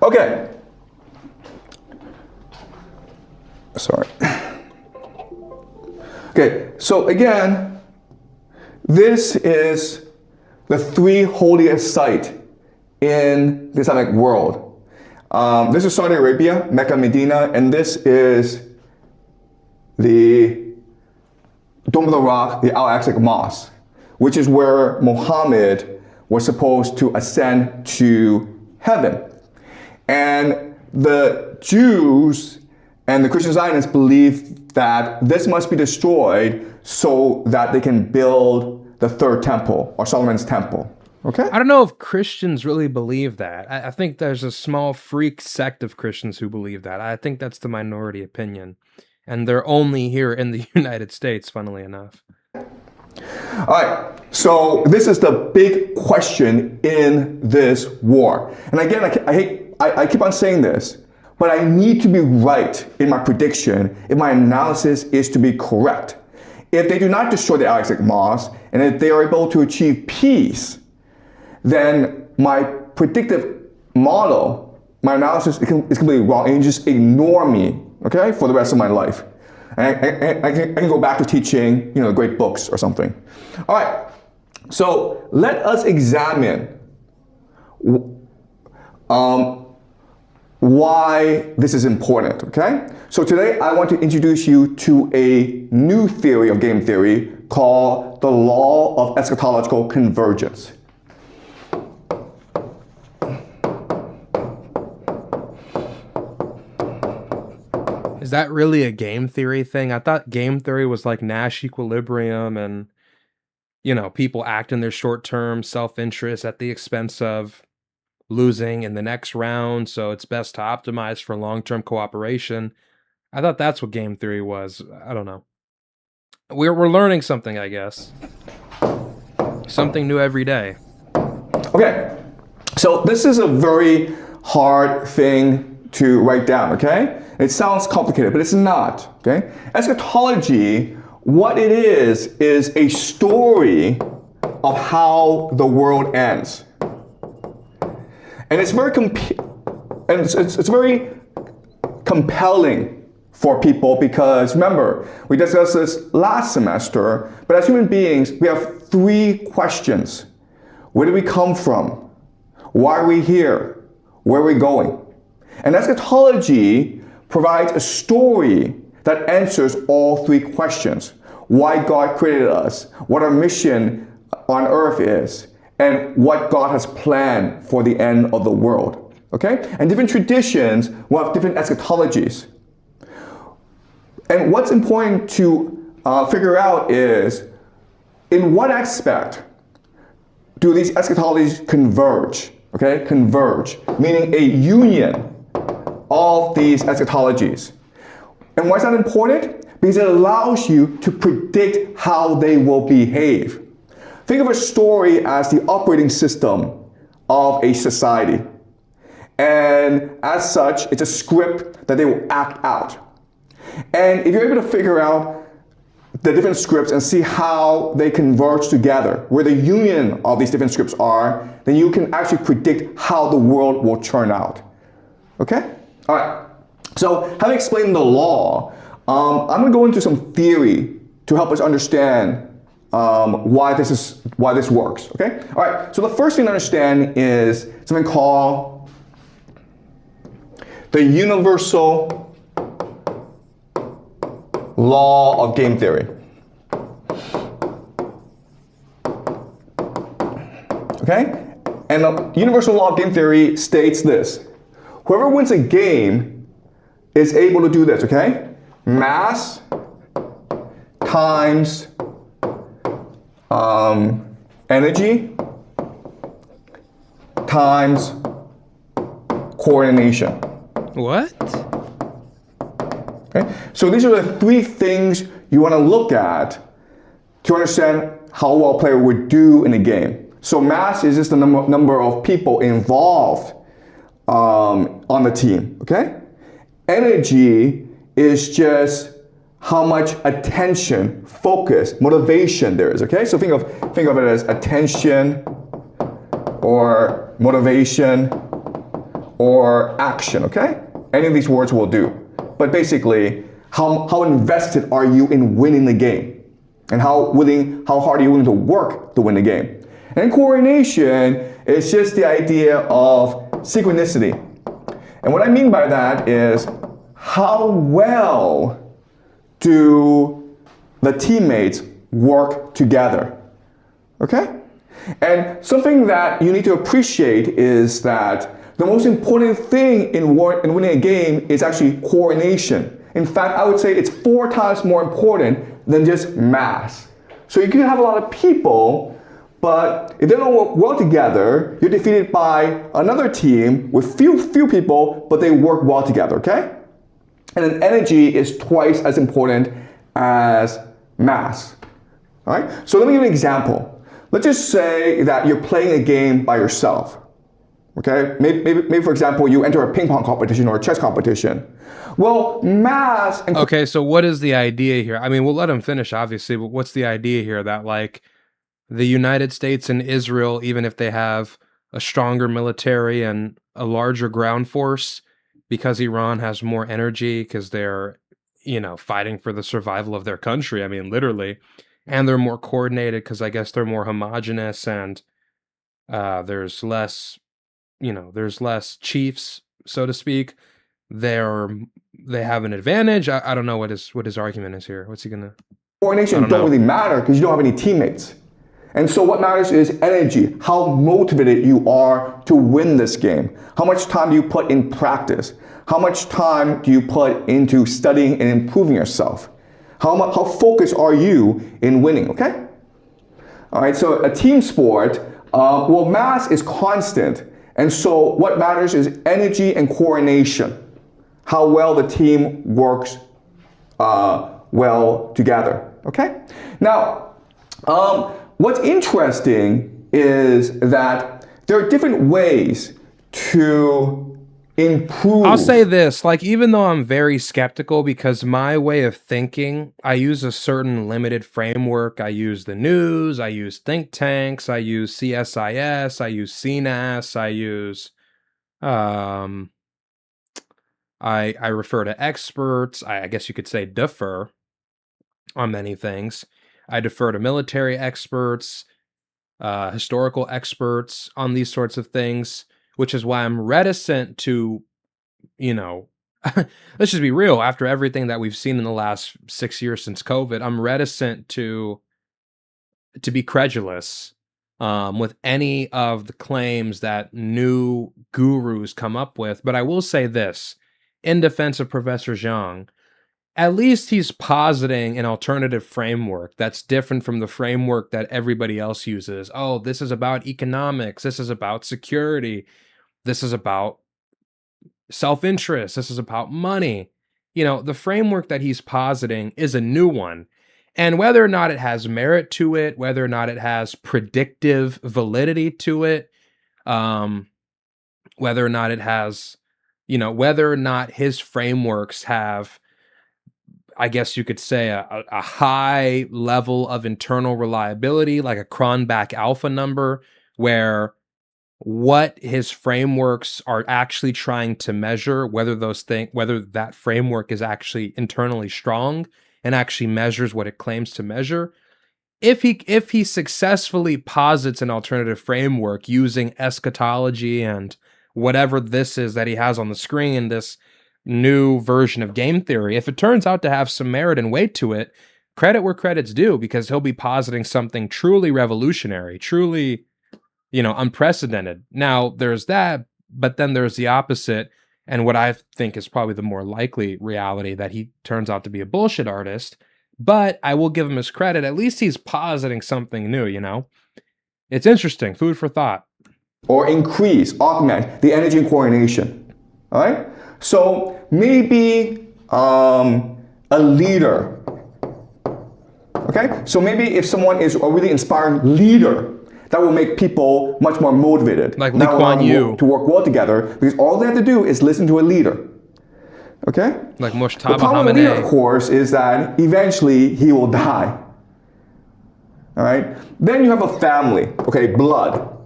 Okay. Sorry. Okay, so again, this is the three holiest site in the Islamic world. This is Saudi Arabia, Mecca, Medina, and this is the Dome of the Rock, the Al-Aqsa Mosque, which is where Muhammad was supposed to ascend to heaven. And the Jews and the Christian Zionists believe that this must be destroyed so that they can build the third temple, or Solomon's temple. Okay? I don't know if Christians really believe that. I think there's a small freak sect of Christians who believe that. I think that's the minority opinion. And they're only here in the United States, funnily enough. All right, so this is the big question in this war. And again, I keep on saying this, but I need to be right in my prediction if my analysis is to be correct. If they do not destroy the Alexei Moss, and if they are able to achieve peace, then my predictive model, my analysis is completely wrong, and you just ignore me, okay, for the rest of my life. And I can go back to teaching, great books or something. All right, so let us examine why this is important, okay? So today I want to introduce you to a new theory of game theory called the law of eschatological convergence. Is that really a game theory thing? I thought game theory was like Nash equilibrium and, people act in their short-term self-interest at the expense of losing in the next round, so it's best to optimize for long-term cooperation. I thought that's what game theory was. I don't know. We're learning something, I guess. Something new every day. Okay, so this is a very hard thing to write down, okay? It sounds complicated, but it's not, okay? Eschatology, what it is a story of how the world ends. And it's very it's very compelling for people because, remember, we discussed this last semester, but as human beings, we have 3 questions. Where did we come from? Why are we here? Where are we going? And eschatology provides a story that answers all 3 questions. Why God created us, what our mission on earth is, and what God has planned for the end of the world. Okay? And different traditions will have different eschatologies. And what's important to figure out is, in what aspect do these eschatologies converge? Okay? Converge, meaning a union of these eschatologies. And why is that important? Because it allows you to predict how they will behave. Think of a story as the operating system of a society. And as such, it's a script that they will act out. And if you're able to figure out the different scripts and see how they converge together, where the union of these different scripts are, then you can actually predict how the world will turn out. Okay? All right. So having explained the law, I'm going to go into some theory to help us understand why this works. Okay? All right. So the first thing to understand is something called the universal law of game theory. Okay? And the universal law of game theory states this. Whoever wins a game is able to do this, okay? Mass times energy times coordination. What? Okay? So these are the 3 things you want to look at to understand how well a player would do in a game. So mass is just the number of people involved on the team, okay? Energy is just how much attention, focus, motivation there is, okay? So think of it as attention or motivation or action, okay? Any of these words will do. But basically, how invested are you in winning the game? And how hard are you willing to work to win the game? And coordination is just the idea of synchronicity. And what I mean by that is, how well do the teammates work together? Okay? And something that you need to appreciate is that the most important thing in winning a game is actually coordination. In fact, I would say it's 4 times more important than just mass. So you can have a lot of people, But if they don't work well together, you're defeated by another team with few people, but they work well together, okay? And then energy is twice as important as mass. All right? So let me give you an example. Let's just say that you're playing a game by yourself. Okay? Maybe for example, you enter a ping pong competition or a chess competition. Well, mass and Okay, so what is the idea here? I mean, we'll let him finish, obviously, but what's the idea here that, like, the United States and Israel, even if they have a stronger military and a larger ground force, because Iran has more energy, because they're, fighting for the survival of their country, I mean, literally, and they're more coordinated because I guess they're more homogenous and there's less, there's less chiefs, so to speak. They have an advantage. I don't know what his argument is here. What's he gonna? coordination don't really matter because you don't have any teammates. And so what matters is energy, how motivated you are to win this game. How much time do you put in practice? How much time do you put into studying and improving yourself? How focused are you in winning, okay? All right, so a team sport, well, mass is constant. And so what matters is energy and coordination. How well the team works well together, okay? Now, what's interesting is that there are different ways to improve. I'll say this, like, even though I'm very skeptical because my way of thinking, I use a certain limited framework. I use the news, I use think tanks, I use CSIS, I use CNAS, I use, I refer to experts. I guess you could say defer on many things. I defer to military experts, historical experts on these sorts of things, which is why I'm reticent to, let's just be real. After everything that we've seen in the last 6 years since COVID, I'm reticent to be credulous with any of the claims that new gurus come up with. But I will say this, in defense of Professor Jiang, at least he's positing an alternative framework that's different from the framework that everybody else uses. Oh, this is about economics. This is about security. This is about self-interest. This is about money. The framework that he's positing is a new one. And whether or not it has merit to it, whether or not it has predictive validity to it, whether or not it has, whether or not his frameworks have, I guess you could say, a high level of internal reliability, like a Cronbach alpha number, where what his frameworks are actually trying to measure, whether that framework is actually internally strong and actually measures what it claims to measure. If he successfully posits an alternative framework using eschatology and whatever this is that he has on the screen, this new version of game theory, if it turns out to have some merit and weight to it, credit where credit's due, because he'll be positing something truly revolutionary, truly, unprecedented. Now, there's that, but then there's the opposite, and what I think is probably the more likely reality, that he turns out to be a bullshit artist. But I will give him his credit. At least he's positing something new, It's interesting. Food for thought. Or augment the energy and coordination. All right? So maybe a leader. Okay? So maybe if someone is a really inspiring leader, that will make people much more motivated. Like Lee Kuan Yew. To work well together, because all they have to do is listen to a leader. Okay? Like Mushtaba The problem with the leader, of course, is that eventually he will die. All right? Then you have a family. Okay, blood.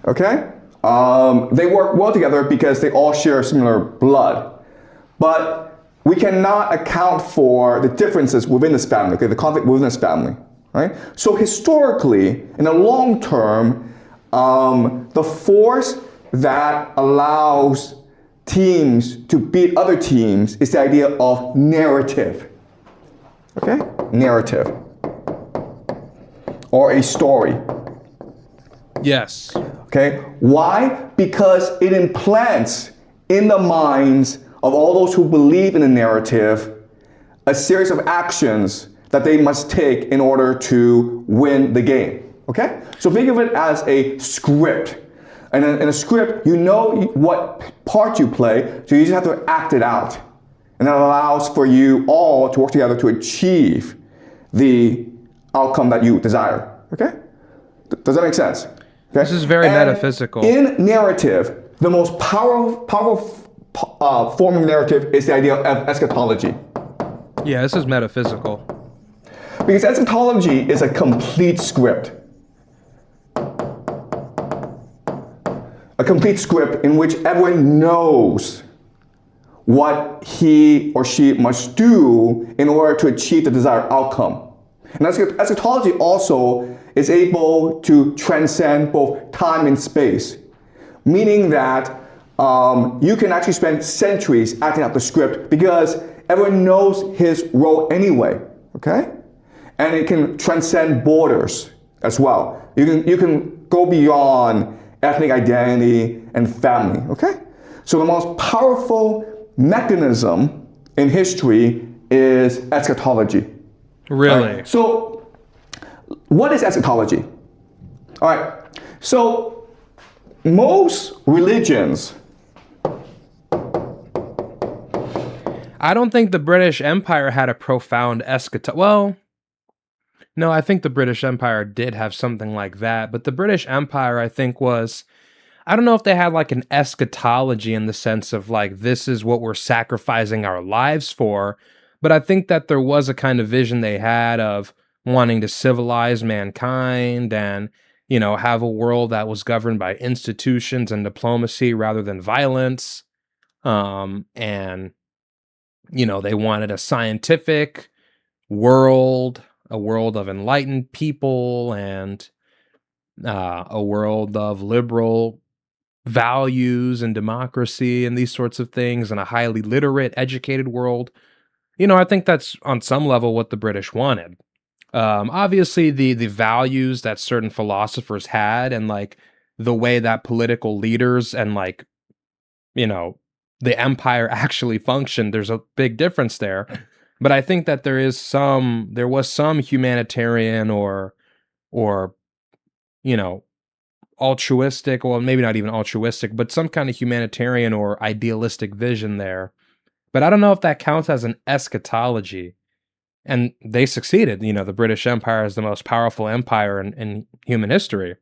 Okay? They work well together because they all share similar blood. But we cannot account for the differences within this family, okay, the conflict within this family, right? So historically, in the long term, the force that allows teams to beat other teams is the idea of narrative, okay? Narrative. Or a story. Yes. Okay, why? Because it implants in the minds of all those who believe in the narrative a series of actions that they must take in order to win the game. Okay? So think of it as a script. And in a script, you know what part you play, so you just have to act it out. And that allows for you all to work together to achieve the outcome that you desire. Okay? Does that make sense? Okay? This is very metaphysical. In narrative, the most powerful form of narrative is the idea of eschatology. Yeah, this is metaphysical. Because eschatology is a complete script. A complete script in which everyone knows what he or she must do in order to achieve the desired outcome. And eschatology also is able to transcend both time and space, meaning that you can actually spend centuries acting out the script because everyone knows his role anyway, okay? And it can transcend borders as well. You can go beyond ethnic identity and family, okay? So the most powerful mechanism in history is eschatology. Really? Right? So what is eschatology? All right, so most religions, I don't think the British Empire had a profound eschatology. Well, no, I think the British Empire did have something like that, but the British Empire, I think, was, I don't know if they had like an eschatology in the sense of like, this is what we're sacrificing our lives for, but I think that there was a kind of vision they had of wanting to civilize mankind and, you know, have a world that was governed by institutions and diplomacy rather than violence. And, you know, they wanted a scientific world, a world of enlightened people, and a world of liberal values and democracy and these sorts of things, and a highly literate, educated world. You know, I think that's on some level what the British wanted. Obviously, the values that certain philosophers had, and like the way that political leaders and like, you know, the empire actually functioned, there's a big difference there. But I think that there was some humanitarian or, you know, altruistic, well, maybe not even altruistic, but some kind of humanitarian or idealistic vision there. But I don't know if that counts as an eschatology. And they succeeded. You know, the British Empire is the most powerful empire in human history.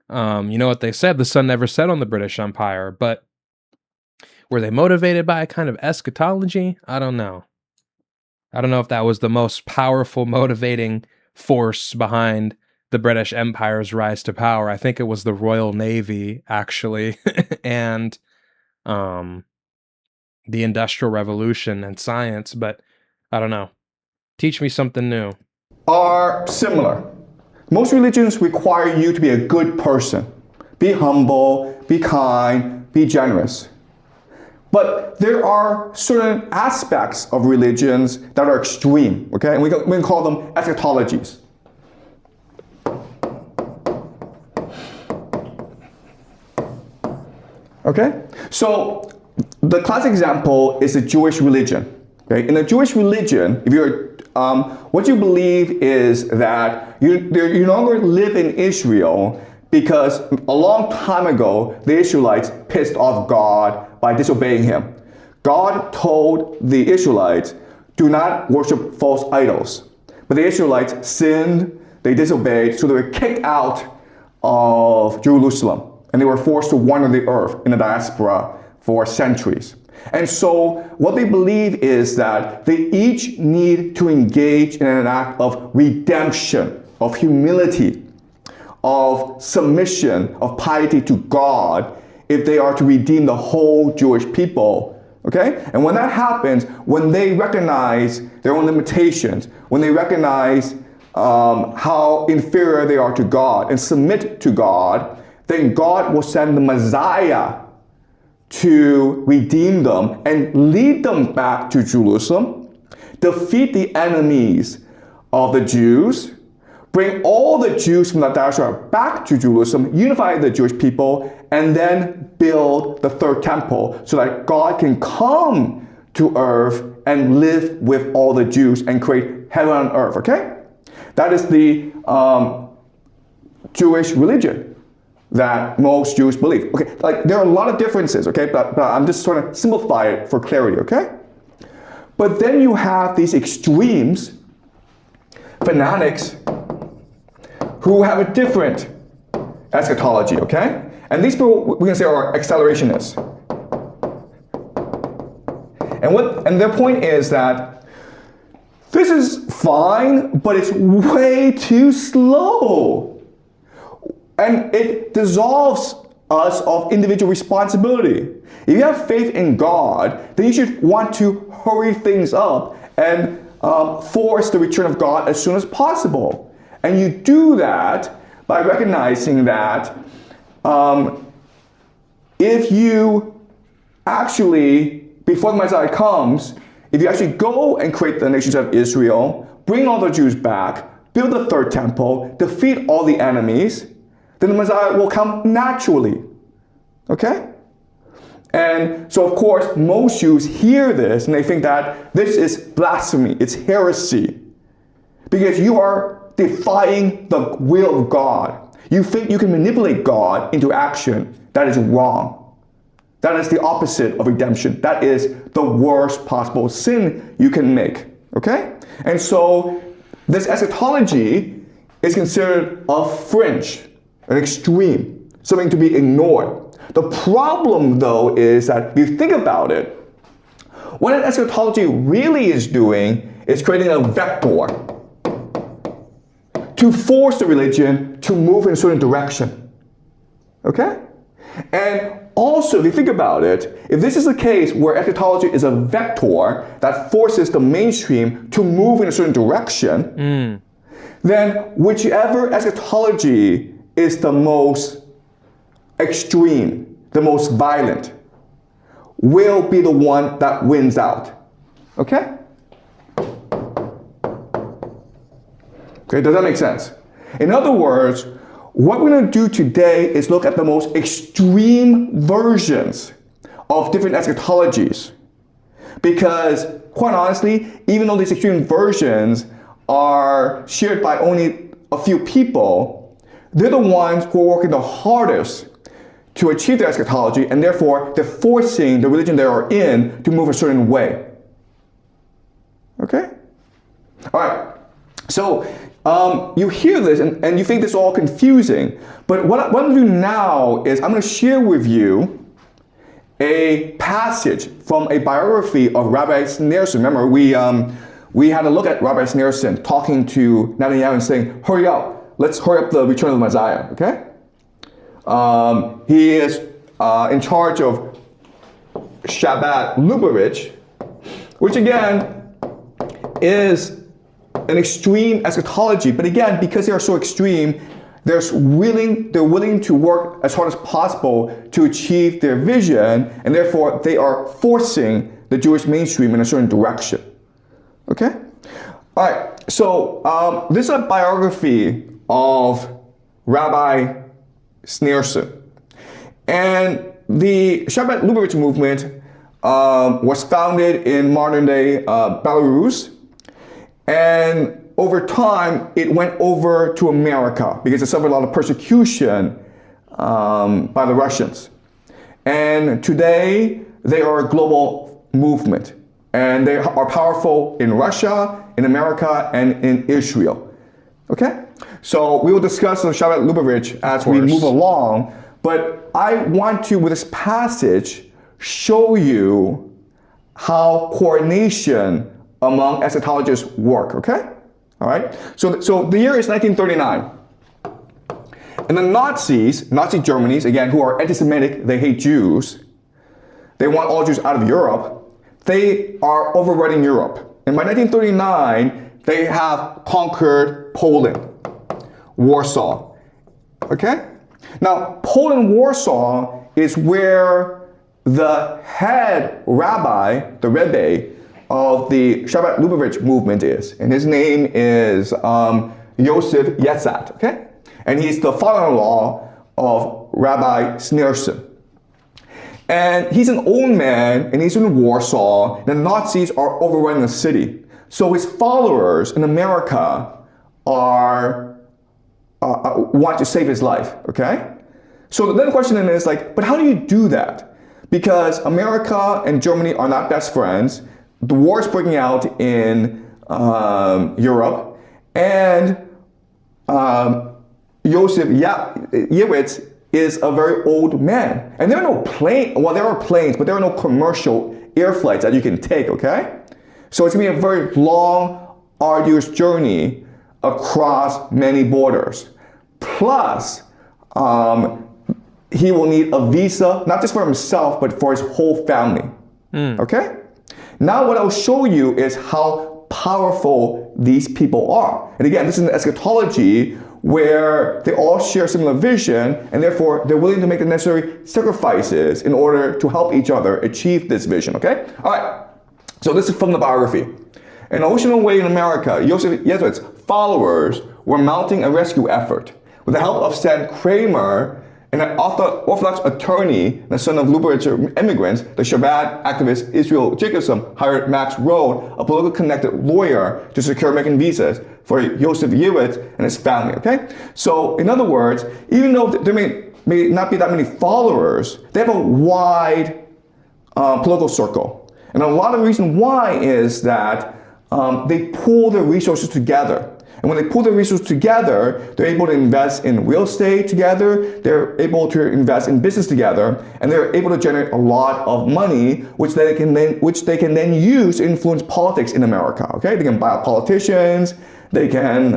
You know what they said? The sun never set on the British Empire, but were they motivated by a kind of eschatology? I don't know. I don't know if that was the most powerful motivating force behind the British Empire's rise to power. I think it was the Royal Navy, actually, and the Industrial Revolution and science, but I don't know. Teach me something new. Are similar. Most religions require you to be a good person. Be humble, be kind, be generous. But there are certain aspects of religions that are extreme, okay? And we can call them eschatologies. Okay? So the classic example is the Jewish religion. Okay? In the Jewish religion, if you're what you believe is that you no longer live in Israel because a long time ago the Israelites pissed off God by disobeying him. God told the Israelites, do not worship false idols. But the Israelites sinned, they disobeyed, so they were kicked out of Jerusalem. And they were forced to wander the earth in the diaspora for centuries. And so what they believe is that they each need to engage in an act of redemption, of humility, of submission, of piety to God if they are to redeem the whole Jewish people. Okay? And when that happens, when they recognize their own limitations, when they recognize how inferior they are to God and submit to God, then God will send the Messiah to redeem them and lead them back to Jerusalem, defeat the enemies of the Jews, bring all the Jews from the diaspora back to Jerusalem, unify the Jewish people, and then build the third temple so that God can come to earth and live with all the Jews and create heaven on earth, okay? That is the Jewish religion that most Jews believe. Okay, like there are a lot of differences, okay? But I'm just trying to simplify it for clarity, okay? But then you have these extremes, fanatics, who have a different eschatology, okay? And these people we can say are accelerationists. And their point is that this is fine, but it's way too slow. And it dissolves us of individual responsibility. If you have faith in God, then you should want to hurry things up and force the return of God as soon as possible. And you do that by recognizing that if you actually, before the Messiah comes, if you actually go and create the nations of Israel, bring all the Jews back, build the third temple, defeat all the enemies, then the Messiah will come naturally. Okay? And so, of course, most Jews hear this and they think that this is blasphemy, it's heresy, because you are defying the will of God. You think you can manipulate God into action. That is wrong. That is the opposite of redemption. That is the worst possible sin you can make. Okay? And so this eschatology is considered a fringe, an extreme, something to be ignored. The problem, though, is that if you think about it, what an eschatology really is doing is creating a vector to force the religion to move in a certain direction. Okay? And also, if you think about it, if this is the case where eschatology is a vector that forces the mainstream to move in a certain direction, then whichever eschatology is the most extreme, the most violent, will be the one that wins out. Okay? Okay, does that make sense? In other words, what we're going to do today is look at the most extreme versions of different eschatologies. Because, quite honestly, even though these extreme versions are shared by only a few people, they're the ones who are working the hardest to achieve their eschatology, and therefore they're forcing the religion they are in to move a certain way. Okay? All right. So, you hear this and you think this is all confusing, but what I'm going to do now is I'm going to share with you a passage from a biography of Rabbi Schneerson. Remember, we had a look at Rabbi Schneerson talking to Netanyahu and saying, hurry up, let's hurry up the return of the Messiah, okay? He is in charge of Shabbat Lubavitch, which again is an extreme eschatology, but again, because they are so extreme, they're willing to work as hard as possible to achieve their vision, and therefore they are forcing the Jewish mainstream in a certain direction. Okay? All right, so this is a biography of Rabbi Schneerson. And the Shabbat Lubavitch movement was founded in modern-day Belarus. And over time, it went over to America because it suffered a lot of persecution by the Russians. And today, they are a global movement. And they are powerful in Russia, in America, and in Israel. Okay? So we will discuss the Shabbat Lubavitch as we move along. But I want to, with this passage, show you how coordination among eschatologists work, okay? All right? So the year is 1939. And the Nazis, Nazi Germany, again, who are anti-Semitic, they hate Jews, they want all Jews out of Europe, they are overrunning Europe. And by 1939, they have conquered Poland, Warsaw, okay? Now, Poland, Warsaw is where the head rabbi, the Rebbe, of the Shabbat Lubavitch movement is. And his name is Yosef Yetzat, okay? And he's the father-in-law of Rabbi Schneerson. And he's an old man, and he's in Warsaw. The Nazis are overrunning the city. So his followers in America want to save his life, okay? So then the question then is like, but how do you do that? Because America and Germany are not best friends. The war is breaking out in Europe, and Joseph Yewitz is a very old man. And there are no there are planes, but there are no commercial air flights that you can take, okay? So it's gonna be a very long, arduous journey across many borders. Plus, he will need a visa, not just for himself, but for his whole family, okay? Now what I'll show you is how powerful these people are. And again, this is an eschatology where they all share similar vision, and therefore they're willing to make the necessary sacrifices in order to help each other achieve this vision, okay? All right, so this is from the biography. In Ocean Away in America, Joseph Jesuit's followers were mounting a rescue effort. With the help of Stan Kramer, an Orthodox attorney, the son of Lubavitcher immigrants, the Shabbat activist Israel Jacobson hired Max Road, a politically connected lawyer, to secure American visas for Joseph Yewitz and his family, okay? So, in other words, even though there may not be that many followers, they have a wide political circle. And a lot of the reason why is that they pool their resources together. And when they pull their resources together, they're able to invest in real estate together, they're able to invest in business together, and they're able to generate a lot of money, which they can then use to influence politics in America, okay? They can buy out politicians, they can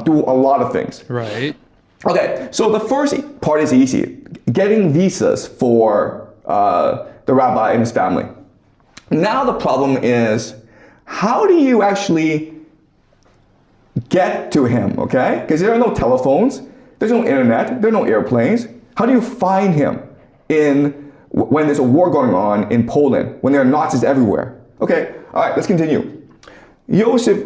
do a lot of things. Right. Okay, so the first part is easy, getting visas for the rabbi and his family. Now the problem is, how do you actually get to him, okay? Because there are no telephones, there's no internet, there are no airplanes. How do you find him when there's a war going on in Poland, when there are Nazis everywhere? Okay, all right, let's continue. Joseph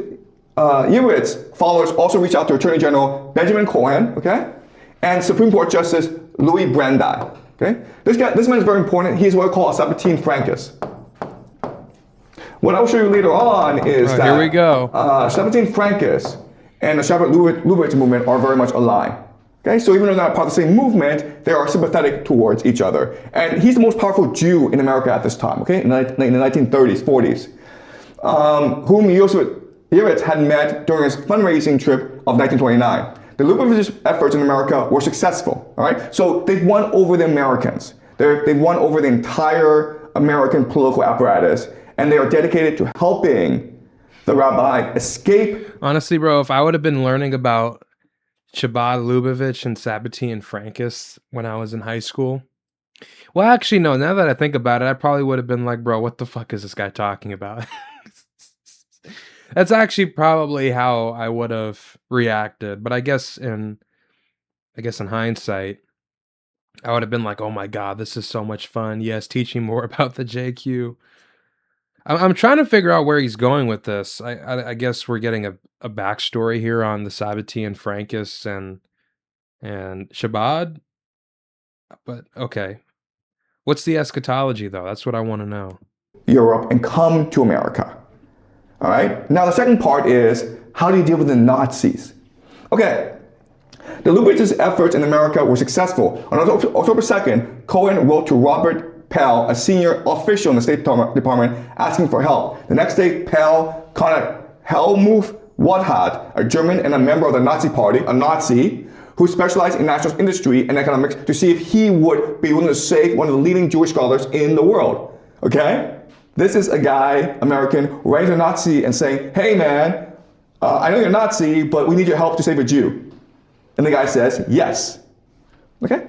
Yewitz followers also reached out to Attorney General Benjamin Cohen, okay? And Supreme Court Justice Louis Brandeis, okay? This man is very important. He's what I call a Sabatine Francus. What I'll show you later on is that here we go. Sabatine Francus and the Shabbat Lubavitch movement are very much aligned. Okay, so even though they're not part of the same movement, they are sympathetic towards each other. And he's the most powerful Jew in America at this time, okay, in the 1930s, 40s, whom Joseph Yewitz had met during his fundraising trip of 1929. The Lubavitch efforts in America were successful, all right? So they won over the Americans. They won over the entire American political apparatus, and they are dedicated to helping the rabbi escape. Honestly, bro, if I would have been learning about Chabad Lubavitch and Sabatine Francus when I was in high school, well, actually, no, now that I think about it, I probably would have been like, bro, what the fuck is this guy talking about? That's actually probably how I would have reacted. But I guess in hindsight, I would have been like, oh my God, this is so much fun. Yes, teaching more about the JQ. I'm trying to figure out where he's going with this. I guess we're getting a backstory here on the Sabatine Francus and Chabad. But okay. What's the eschatology though? That's what I want to know. Europe and come to America. All right. Now the second part is, how do you deal with the Nazis? Okay. The Lubavitch's efforts in America were successful. On October 2nd, Cohen wrote to Robert Pell, a senior official in the State Department, asking for help. The next day, Pell contacted Helmuth Wadhat, a German and a member of the Nazi Party, a Nazi, who specialized in national industry and economics, to see if he would be willing to save one of the leading Jewish scholars in the world. Okay? This is a guy, American, writing to a Nazi and saying, hey man, I know you're a Nazi, but we need your help to save a Jew. And the guy says, yes. Okay?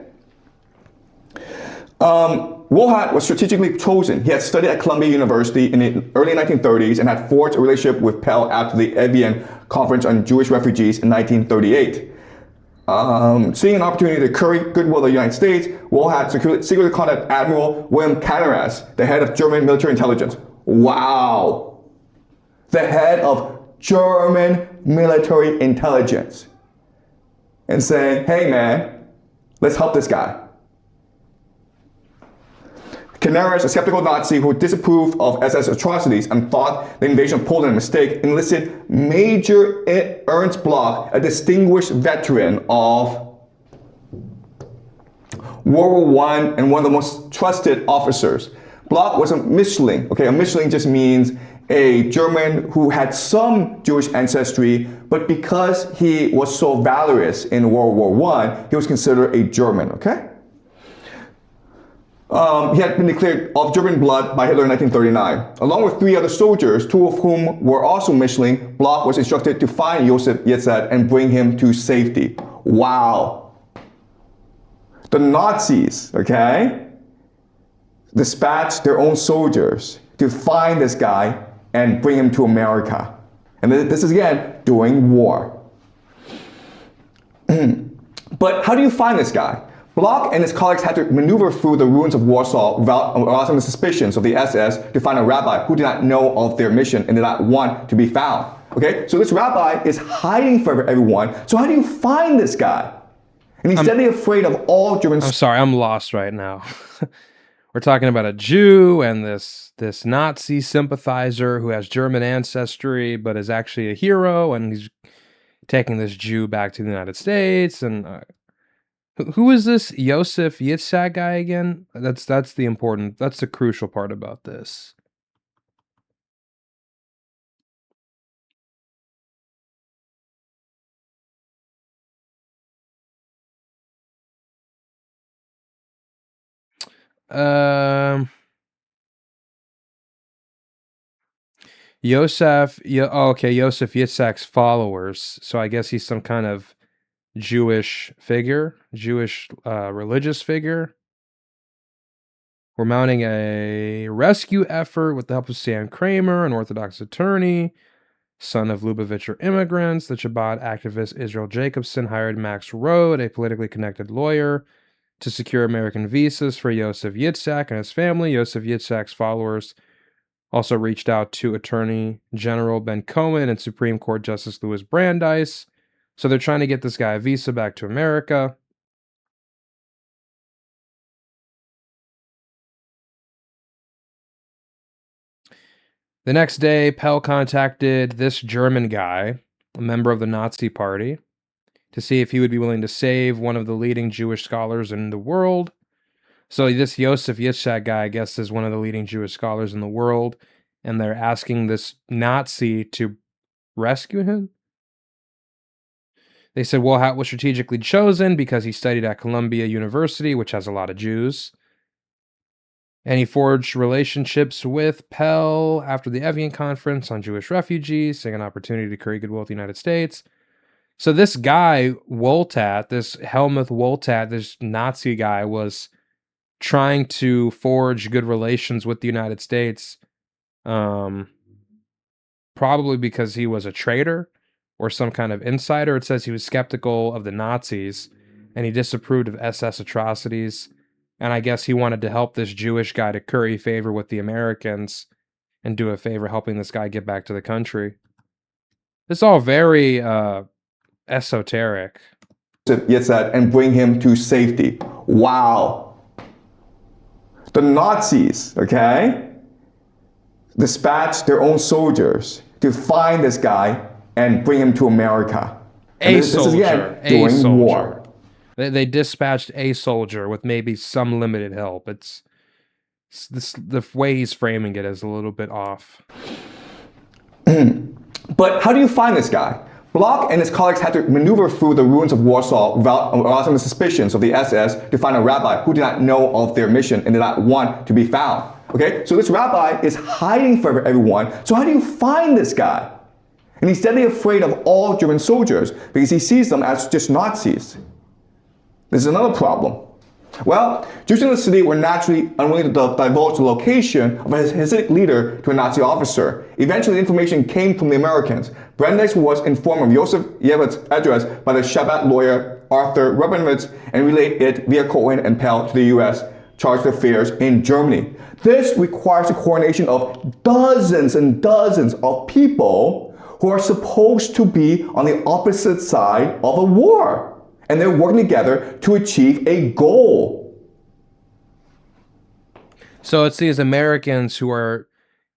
Wohat was strategically chosen. He had studied at Columbia University in the early 1930s and had forged a relationship with Pell after the Evian Conference on Jewish Refugees in 1938. Seeing an opportunity to curry goodwill of the United States, Wohat secretly contacted Admiral William Canaras, the head of German military intelligence. Wow! The head of German military intelligence. And saying, hey man, let's help this guy. Canaris, a skeptical Nazi who disapproved of SS atrocities and thought the invasion of Poland a mistake, enlisted Major Ernst Bloch, a distinguished veteran of World War I and one of the most trusted officers. Bloch was a Mischling. Okay, a Mischling just means a German who had some Jewish ancestry, but because he was so valorous in World War I, he was considered a German, okay? He had been declared of German blood by Hitler in 1939. Along with 3 other soldiers, 2 of whom were also Mischling, Bloch was instructed to find Josef Yitzhak and bring him to safety. Wow. The Nazis, okay, dispatched their own soldiers to find this guy and bring him to America. And this is, again, during war. But how do you find this guy? Bloch and his colleagues had to maneuver through the ruins of Warsaw without arousing the suspicions of the SS to find a rabbi who did not know of their mission and did not want to be found. Okay, so this rabbi is hiding from everyone. So how do you find this guy? And he's deadly afraid of all German... I'm sorry, I'm lost right now. We're talking about a Jew and this Nazi sympathizer who has German ancestry but is actually a hero, and he's taking this Jew back to the United States. And who is this Josef Yitzhak guy again? That's the crucial part about this. Josef Yitzhak's followers. So I guess he's some kind of Jewish figure, Jewish religious figure. We're mounting a rescue effort with the help of Sam Kramer, an Orthodox attorney, son of Lubavitcher immigrants. The Chabad activist Israel Jacobson hired Max Rode, a politically connected lawyer, to secure American visas for Josef Yitzhak and his family. Josef Yitzhak's followers also reached out to Attorney General Ben Cohen and Supreme Court Justice Louis Brandeis. So they're trying to get this guy a visa back to America. The next day, Pell contacted this German guy, a member of the Nazi Party, to see if he would be willing to save one of the leading Jewish scholars in the world. So this Josef Yitzhak guy, I guess, is one of the leading Jewish scholars in the world, and they're asking this Nazi to rescue him. They said, well, was strategically chosen because he studied at Columbia University, which has a lot of Jews. And he forged relationships with Pell after the Evian Conference on Jewish refugees, seeing an opportunity to create goodwill with the United States. So this guy, Woltat, this Helmuth Woltat, this Nazi guy, was trying to forge good relations with the United States, probably because he was a traitor or some kind of insider. It says he was skeptical of the Nazis and he disapproved of SS atrocities. And I guess he wanted to help this Jewish guy to curry favor with the Americans and do a favor helping this guy get back to the country. It's all very esoteric. Yitzhak and bring him to safety. Wow. The Nazis, okay, dispatched their own soldiers to find this guy and bring him to America. This is again during war. They dispatched a soldier with maybe some limited help. The way he's framing it is a little bit off. But how do you find this guy? Bloch and his colleagues had to maneuver through the ruins of Warsaw without arousing the suspicions of the SS to find a rabbi who did not know of their mission and did not want to be found. Okay, so this rabbi is hiding from everyone. So how do you find this guy? And he's deadly afraid of all German soldiers because he sees them as just Nazis. This is another problem. Well, Jews in the city were naturally unwilling to divulge the location of a Hasidic leader to a Nazi officer. Eventually, the information came from the Americans. Brandeis was informed of Josef Yitzhak's address by the Shabbat lawyer Arthur Rabinowitz and relayed it via Cohen and Pell to the U.S. Chargé d'Affaires in Germany. This requires the coordination of dozens and dozens of people who are supposed to be on the opposite side of a war. And they're working together to achieve a goal. So it's these Americans who are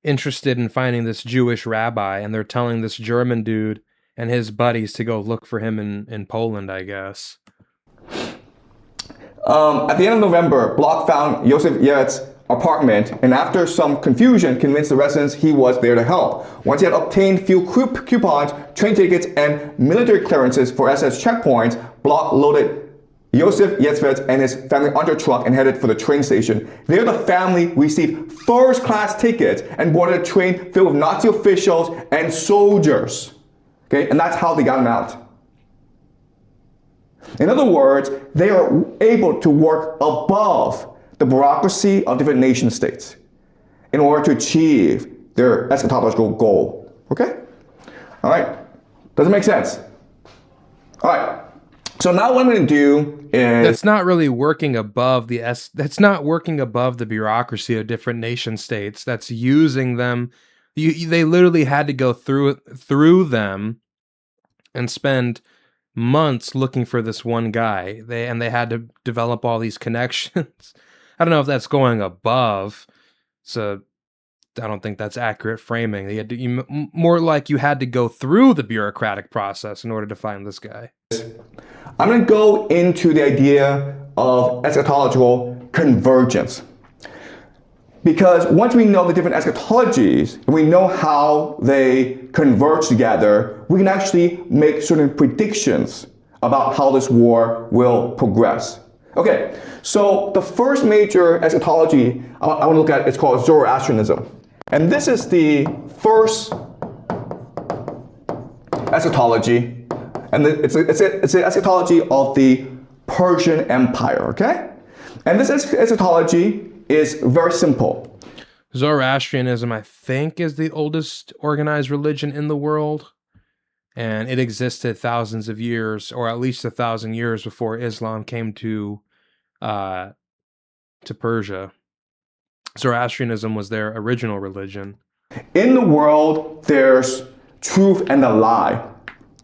interested in finding this Jewish rabbi, and they're telling this German dude and his buddies to go look for him in Poland, I guess. At the end of November, Bloch found Joseph Yetz's apartment, and after some confusion, convinced the residents he was there to help. Once he had obtained few coupons, train tickets, and military clearances for SS checkpoints, Bloch loaded Joseph Yetzved and his family onto a truck and headed for the train station. There, the family received first-class tickets and boarded a train filled with Nazi officials and soldiers. Okay, and that's how they got him out. In other words, they are able to work above the bureaucracy of different nation states in order to achieve their eschatological goal. Okay? All right. Does it make sense? All right. So now what I'm going to do is... That's not really working above the that's not working above the bureaucracy of different nation states. That's using them. They literally had to go through them and spend months looking for this one guy. They had to develop all these connections. I don't know if that's going above. So I don't think that's accurate framing. More like you had to go through the bureaucratic process in order to find this guy. I'm going to go into the idea of eschatological convergence. Because once we know the different eschatologies, and we know how they converge together, we can actually make certain predictions about how this war will progress. Okay, so the first major eschatology I want to look at is called Zoroastrianism. And this is the first eschatology. And it's an eschatology of the Persian Empire, okay? And this eschatology is very simple. Zoroastrianism, I think, is the oldest organized religion in the world. And it existed thousands of years, or at least 1,000 years before Islam came to Persia. Zoroastrianism was their original religion. In the world, there's truth and the lie.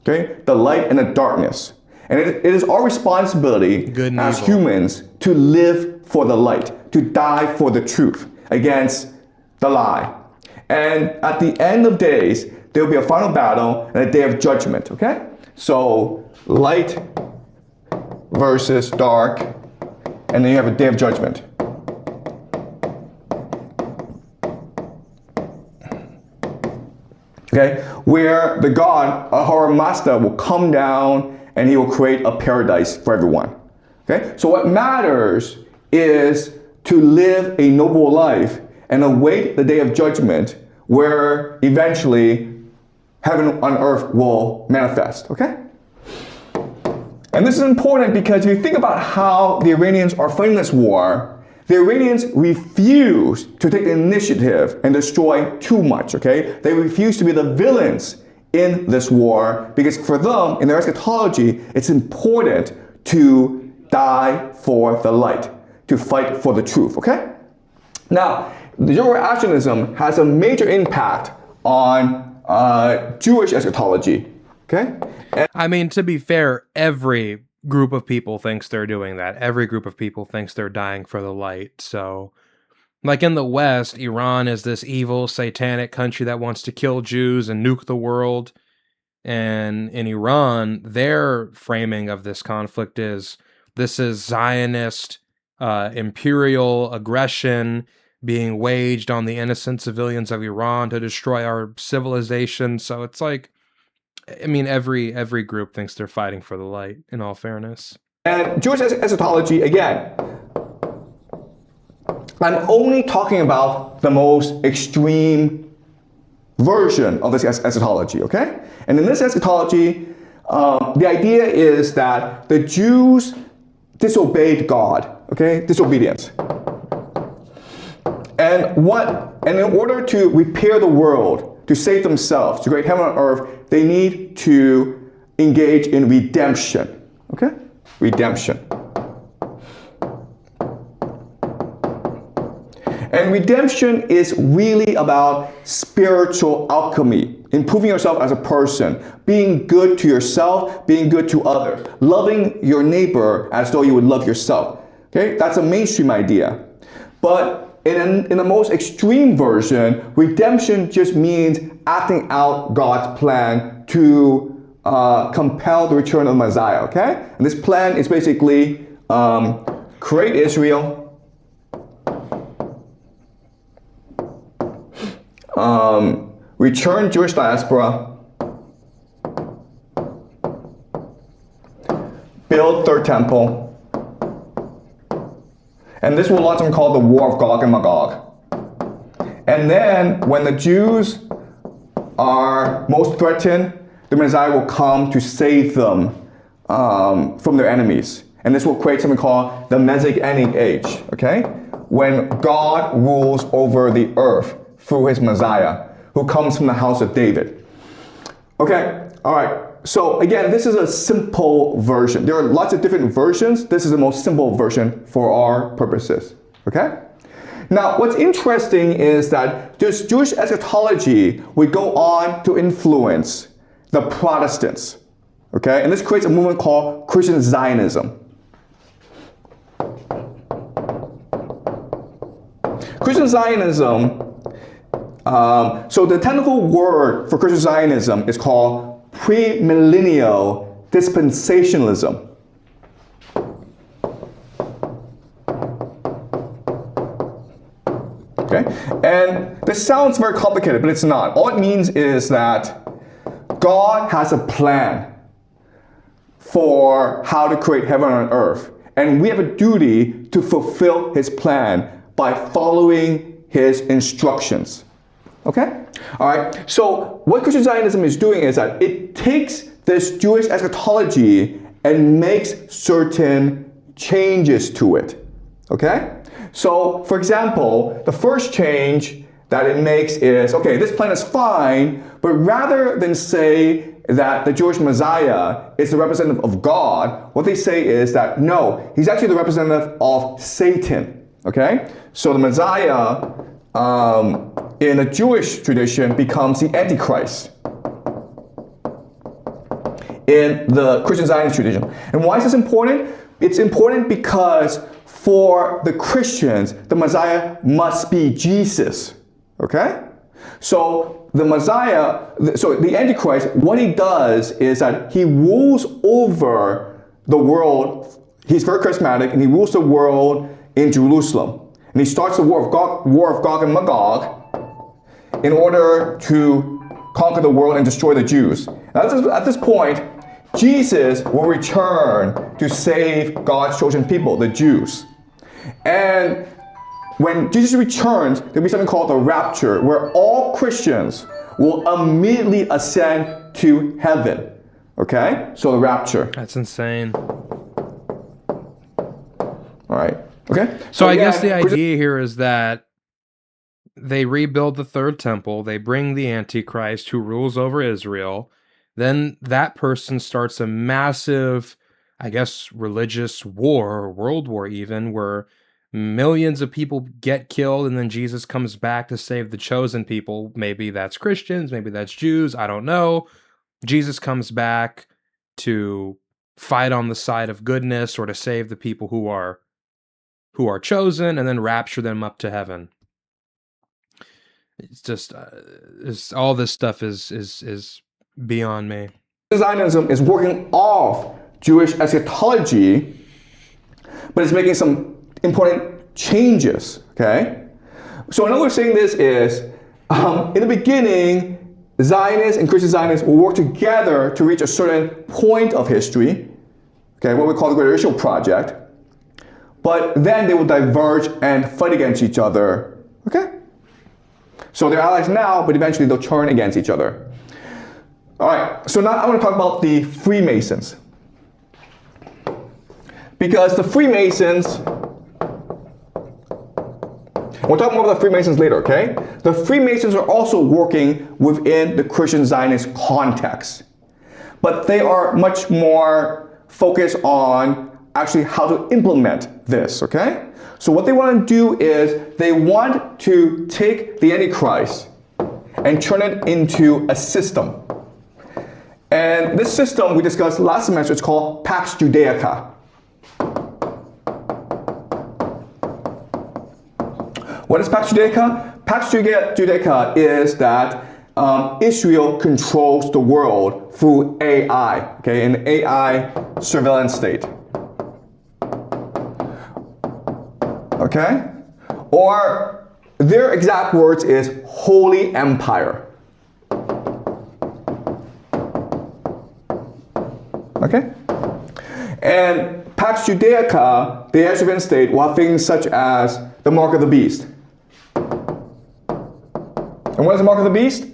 Okay? The light and the darkness. And it is our responsibility as humans to live for the light, to die for the truth against the lie. And at the end of days, there will be a final battle and a day of judgment, okay? So light versus dark, and then you have a day of judgment. Okay, where the god Ahura Mazda will come down and he will create a paradise for everyone. Okay, so what matters is to live a noble life and await the day of judgment where eventually heaven on earth will manifest. Okay? And this is important because if you think about how the Iranians are fighting this war, the Iranians refuse to take the initiative and destroy too much, okay? They refuse to be the villains in this war because for them, in their eschatology, it's important to die for the light, to fight for the truth, okay? Now, Zoroastrianism has a major impact on Jewish eschatology, okay? I mean, to be fair, every group of people thinks they're doing that. Every group of people thinks they're dying for the light. So, like in the West, Iran is this evil, satanic country that wants to kill Jews and nuke the world. And in Iran, their framing of this conflict is this is Zionist, imperial aggression being waged on the innocent civilians of Iran to destroy our civilization. So it's like, I mean, every group thinks they're fighting for the light, in all fairness. And Jewish eschatology, again, I'm only talking about the most extreme version of this eschatology, okay? And in this eschatology, the idea is that the Jews disobeyed God, okay? Disobedience. And in order to repair the world, to save themselves, to create heaven on earth, they need to engage in redemption. Okay? Redemption. And redemption is really about spiritual alchemy, improving yourself as a person, being good to yourself, being good to others, loving your neighbor as though you would love yourself. Okay? That's a mainstream idea. But in the most extreme version, redemption just means acting out God's plan to compel the return of the Messiah, okay? And this plan is basically create Israel, return Jewish diaspora, build third temple, and this will often called the War of Gog and Magog. And then when the Jews are most threatened, the Messiah will come to save them from their enemies. And this will create something called the Messianic age, okay? When God rules over the earth through his Messiah, who comes from the house of David. Okay, all right. So again, this is a simple version. There are lots of different versions. This is the most simple version for our purposes, okay? Now, what's interesting is that this Jewish eschatology would go on to influence the Protestants, okay? And this creates a movement called Christian Zionism. Christian Zionism, so the technical word for Christian Zionism is called premillennial dispensationalism. Okay, and this sounds very complicated, but it's not. All it means is that God has a plan for how to create heaven on earth, and we have a duty to fulfill his plan by following his instructions. Okay? All right. So what Christian Zionism is doing is that it takes this Jewish eschatology and makes certain changes to it. Okay? So, for example, the first change that it makes is, okay, this plan is fine, but rather than say that the Jewish Messiah is the representative of God, what they say is that, no, he's actually the representative of Satan. Okay? So the Messiah, in a Jewish tradition, becomes the Antichrist in the Christian Zionist tradition. And why is this important? It's important because for the Christians, the Messiah must be Jesus. Okay? So the Messiah, so the Antichrist, what he does is that he rules over the world. He's very charismatic, and he rules the world in Jerusalem. And he starts the War of Gog and Magog in order to conquer the world and destroy the Jews. At this point, Jesus will return to save God's chosen people, the Jews. And when Jesus returns, there'll be something called the rapture, where all Christians will immediately ascend to heaven. Okay? So the rapture. That's insane. All right. Okay? So I guess the idea here is that they rebuild the third temple, they bring the Antichrist who rules over Israel, then that person starts a massive, I guess, religious war, or world war even, where millions of people get killed, and then Jesus comes back to save the chosen people. Maybe that's Christians, maybe that's Jews, I don't know. Jesus comes back to fight on the side of goodness, or to save the people who are chosen, and then rapture them up to heaven. It's just all this stuff is beyond me. Zionism is working off Jewish eschatology, but it's making some important changes. Okay, so another way of saying this is, in the beginning, Zionists and Christian Zionists will work together to reach a certain point of history. Okay, what we call the Greater Israel Project. But then they will diverge and fight against each other. Okay? So they're allies now, but eventually they'll turn against each other. All right, so now I want to talk about the Freemasons. Because the Freemasons, we'll talk more about the Freemasons later, okay? The Freemasons are also working within the Christian Zionist context. But they are much more focused on actually how to implement this, okay? So what they want to do is they want to take the Antichrist and turn it into a system. And this system we discussed last semester, it's called Pax Judaica. What is Pax Judaica? Pax Judaica is that Israel controls the world through AI, okay, an AI surveillance state. Okay? Or their exact words is Holy Empire. Okay? And Pax Judaica, the AI surveillance state, will have things such as the mark of the beast. And what is the mark of the beast?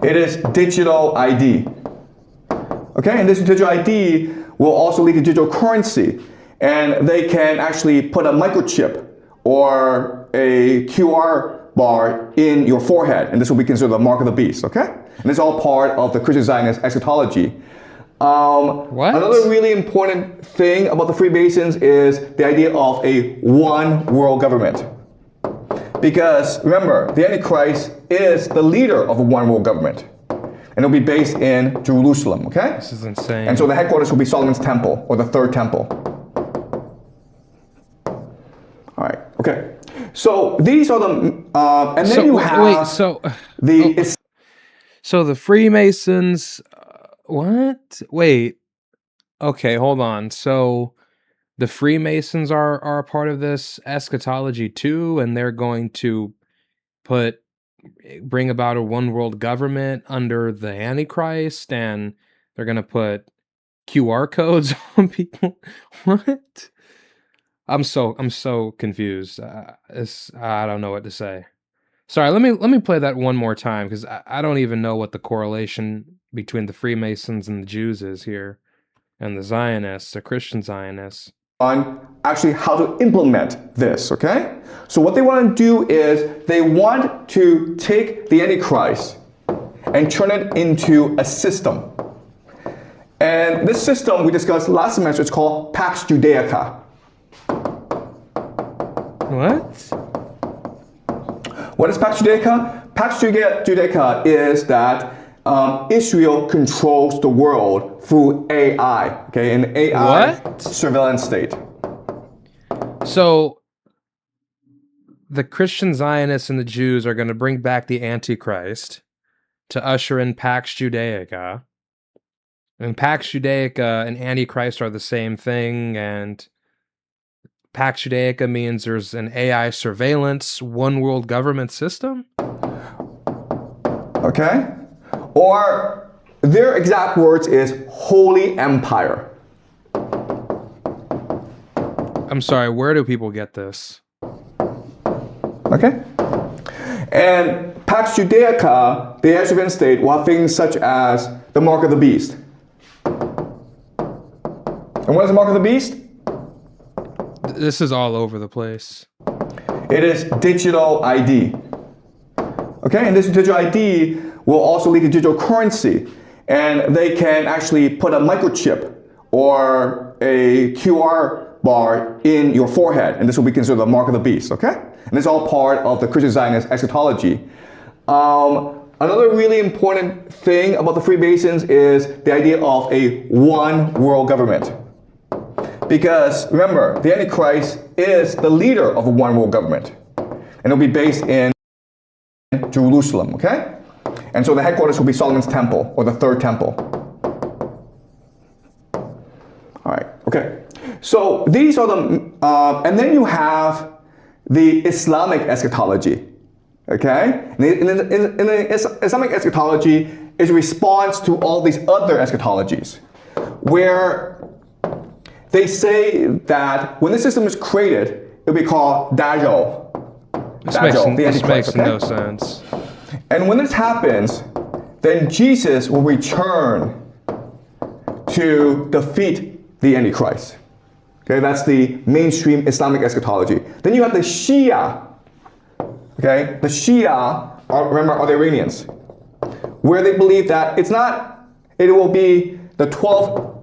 It is digital ID. Okay, and this digital ID will also lead to digital currency. And they can actually put a microchip or a QR bar in your forehead, and this will be considered the mark of the beast, okay? And it's all part of the Christian Zionist eschatology. What? Another really important thing about the Freemasons is the idea of a one world government. Because remember, the Antichrist is the leader of a one world government. And it'll be based in Jerusalem, okay? This is insane. And so the headquarters will be Solomon's temple, or the third temple. All right, okay. So these are the, and then you have so the Freemasons, what? Wait, okay, hold on. So the Freemasons are a part of this eschatology too, and they're going to bring about a one world government under the Antichrist, and they're going to put QR codes on people. What? I'm so confused. I don't know what to say. Sorry, let me play that one more time, because I don't even know what the correlation between the Freemasons and the Jews is here, and the Zionists, the Christian Zionists. On actually how to implement this, okay? So what they want to do is they want to take the Antichrist and turn it into a system. And this system we discussed last semester, it's called Pax Judaica. What? What is Pax Judaica? Pax Judaica is that Israel controls the world through AI, okay, an AI surveillance state. So the Christian Zionists and the Jews are going to bring back the Antichrist to usher in Pax Judaica. And Pax Judaica and Antichrist are the same thing, and Pax Judaica means there's an AI surveillance, one world government system? Okay? Or their exact words is Holy Empire. I'm sorry, where do people get this? Okay? And Pax Judaica, the AI surveillance state, will have things such as the mark of the beast. And what is the mark of the beast? This is all over the place. It is digital ID. Okay, and this digital ID will also lead to digital currency. And they can actually put a microchip or a QR bar in your forehead, and this will be considered the mark of the beast, okay? And it's all part of the Christian Zionist eschatology. Another really important thing about the Freemasons is the idea of a one world government. Because remember, the Antichrist is the leader of a one world government. And it'll be based in Jerusalem, okay? And so the headquarters will be Solomon's temple, or the third temple. All right, okay. So these are the, and then you have the Islamic eschatology, okay? In the Islamic eschatology is a response to all these other eschatologies, where they say that when the system is created, it'll be called Dajjal. This makes no sense. And when this happens, then Jesus will return to defeat the Antichrist. Okay, that's the mainstream Islamic eschatology. Then you have the Shia. Okay, the Shia are the Iranians, where they believe that it will be the 12th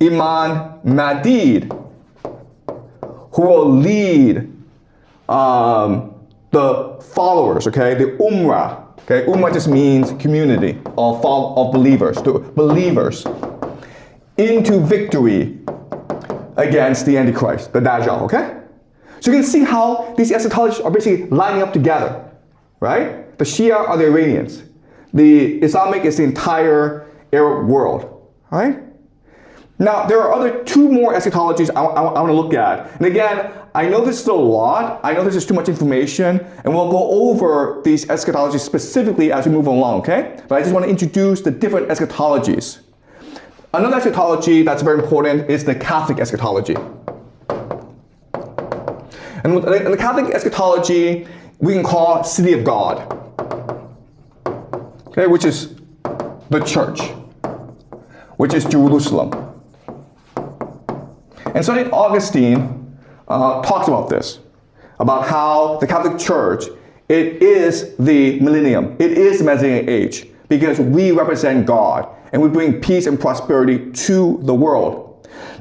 Imam Mahdi who will lead the followers, okay, the Ummah. Okay, Ummah just means community of believers, into victory against the Antichrist, the Dajjal, okay? So you can see how these eschatologies are basically lining up together, right? The Shia are the Iranians. The Islamic is the entire Arab world, right? Now, there are two more eschatologies I want to look at. And again, I know this is a lot. I know this is too much information. And we'll go over these eschatologies specifically as we move along, okay? But I just want to introduce the different eschatologies. Another eschatology that's very important is the Catholic eschatology. And in the Catholic eschatology, we can call City of God, okay, which is the church, which is Jerusalem. And St. Augustine talks about this, about how the Catholic Church, it is the millennium, it is the Messianic age, because we represent God and we bring peace and prosperity to the world.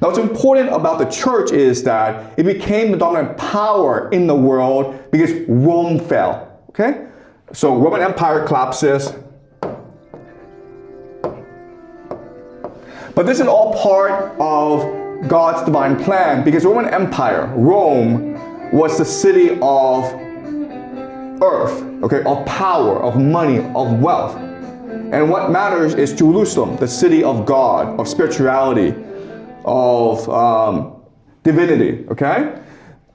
Now, what's important about the church is that it became the dominant power in the world because Rome fell, okay? So Roman Empire collapses. But this is all part of God's divine plan, because Roman Empire, Rome, was the city of earth, okay, of power, of money, of wealth. And what matters is Jerusalem, the city of God, of spirituality, of divinity, okay?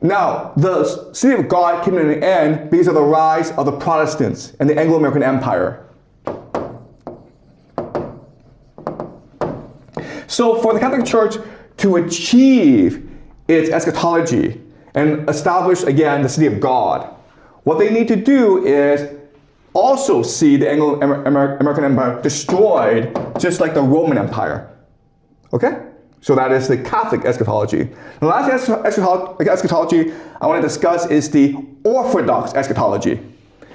Now, the city of God came to an end because of the rise of the Protestants and the Anglo-American Empire. So for the Catholic Church to achieve its eschatology and establish again the city of God, what they need to do is also see the Anglo-American Empire destroyed just like the Roman Empire. Okay? So that is the Catholic eschatology. The last eschatology I want to discuss is the Orthodox eschatology.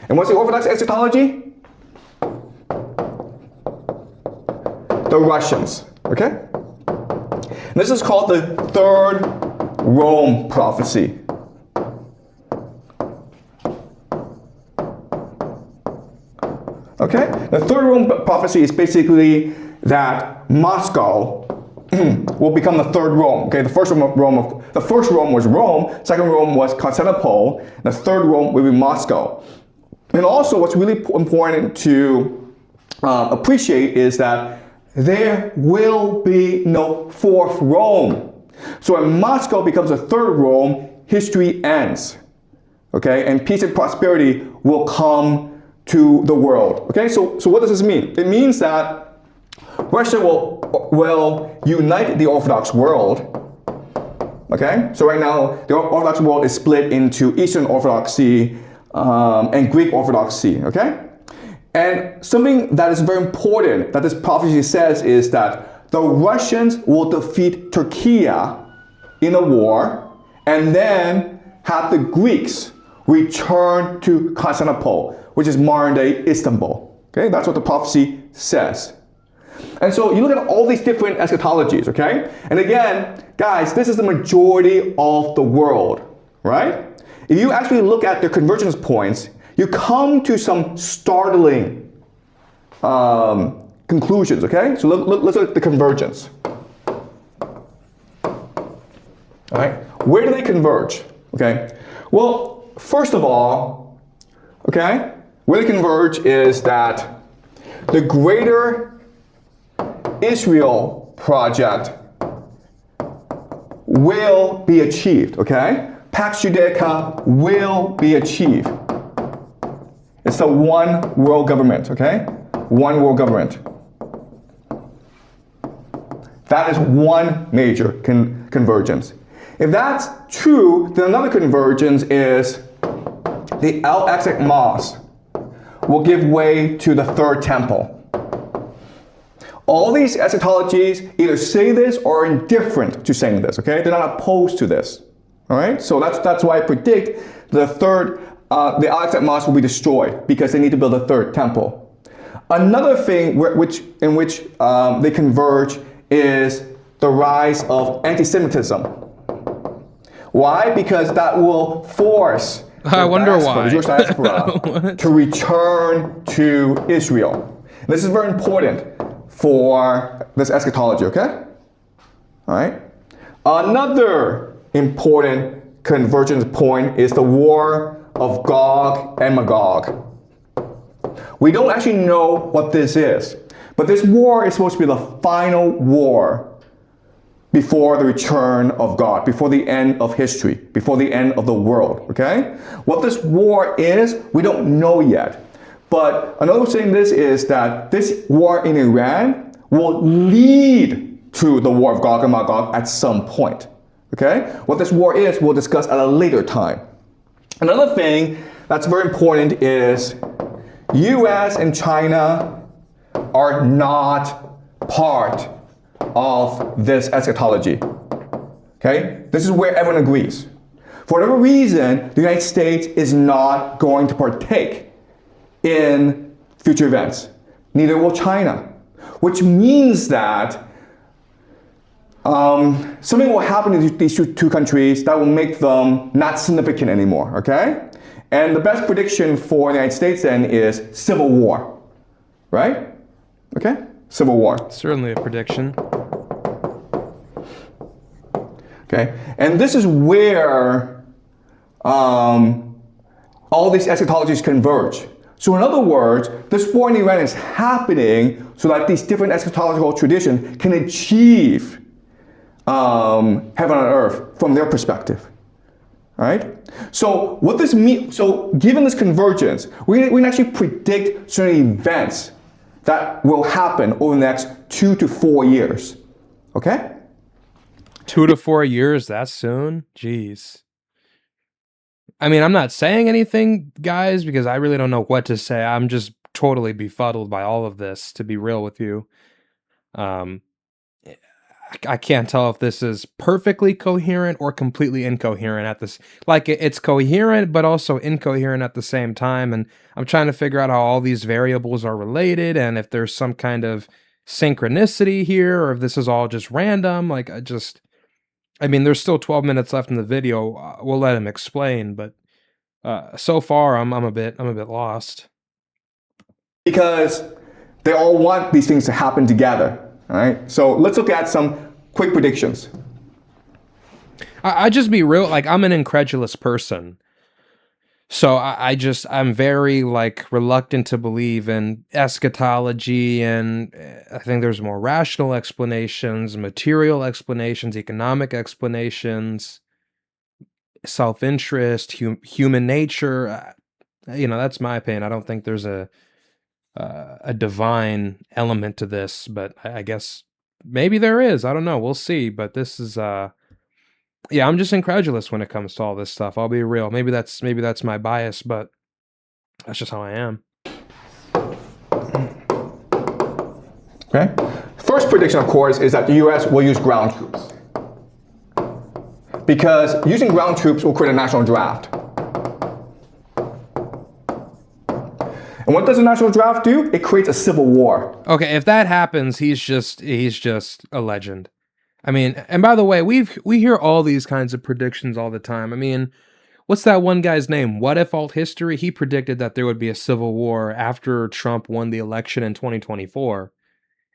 And what's the Orthodox eschatology? The Russians. Okay? And this is called the Third Rome prophecy. Okay? The Third Rome prophecy is basically that Moscow will become the third Rome. Okay, the first Rome was Rome, second Rome was Constantinople, and the third Rome will be Moscow. And also what's really important to appreciate is that there will be no fourth Rome. So when Moscow becomes a third Rome, history ends. Okay, and peace and prosperity will come to the world. Okay, so what does this mean? It means that Russia will unite the Orthodox world. Okay, so right now the Orthodox world is split into Eastern Orthodoxy and Greek Orthodoxy. Okay, and something that is very important that this prophecy says is that the Russians will defeat Turkey in a war, and then have the Greeks return to Constantinople, which is modern-day Istanbul. Okay, that's what the prophecy says. And so you look at all these different eschatologies, okay? And again, guys, this is the majority of the world, right? If you actually look at the convergence points, you come to some startling conclusions, okay? So let's look at the convergence. All right, where do they converge? Okay, well, first of all, okay, where they converge is that the greater Israel project will be achieved, okay? Pax Judaica will be achieved. It's the one world government, okay? One world government. That is one major convergence. If that's true, then another convergence is the Al-Aqsa Mosque will give way to the third temple. All these eschatologies either say this or are indifferent to saying this, okay? They're not opposed to this, all right? So that's why I predict the Al-Aqsa Mosque will be destroyed because they need to build a third temple. Another thing in which they converge is the rise of anti-Semitism. Why? Because that will force the Jewish diaspora to return to Israel. This is very important for this eschatology, okay? All right. Another important convergence point is the war of Gog and Magog. We don't actually know what this is, but this war is supposed to be the final war before the return of God, before the end of history, before the end of the world, okay? What this war is, we don't know yet. But another thing is that this war in Iran will lead to the war of Gog and Magog at some point, okay? What this war is, we'll discuss at a later time. Another thing that's very important is US and China are not part of this eschatology. Okay? This is where everyone agrees. For whatever reason, the United States is not going to partake in future events. Neither will China. Which means that something will happen to these two countries that will make them not significant anymore. Okay? And the best prediction for the United States then is civil war. Right? Okay? Civil war. Certainly a prediction. Okay, and this is where all these eschatologies converge. So in other words, this war in Iran is happening so that these different eschatological traditions can achieve heaven on earth from their perspective. All right? So what this means, so given this convergence, we can actually predict certain events that will happen over the next 2 to 4 years. Okay? 2 to 4 years, that soon? Jeez. I mean, I'm not saying anything, guys, because I really don't know what to say. I'm just totally befuddled by all of this, to be real with you. I can't tell if this is perfectly coherent or completely incoherent at this. Like, it's coherent, but also incoherent at the same time. And I'm trying to figure out how all these variables are related and if there's some kind of synchronicity here or if this is all just random. Like, I mean, there's still 12 minutes left in the video. We'll let him explain, but so far I'm a bit lost. Because they all want these things to happen together. All right, so let's look at some quick predictions. I just be real, like, I'm an incredulous person. So I'm very, like, reluctant to believe in eschatology, and I think there's more rational explanations, material explanations, economic explanations, self-interest, human nature. You know, that's my opinion. I don't think there's a divine element to this, but I guess maybe there is. I don't know. We'll see. But this is, yeah, I'm just incredulous when it comes to all this stuff. I'll be real. Maybe that's my bias, but that's just how I am. Okay. First prediction, of course, is that the U.S. will use ground troops. Because using ground troops will create a national draft. And what does a national draft do? It creates a civil war. Okay, if that happens, he's just a legend. I mean, and by the way, we hear all these kinds of predictions all the time. I mean, what's that one guy's name? What If Alt History? He predicted that there would be a civil war after Trump won the election in 2024,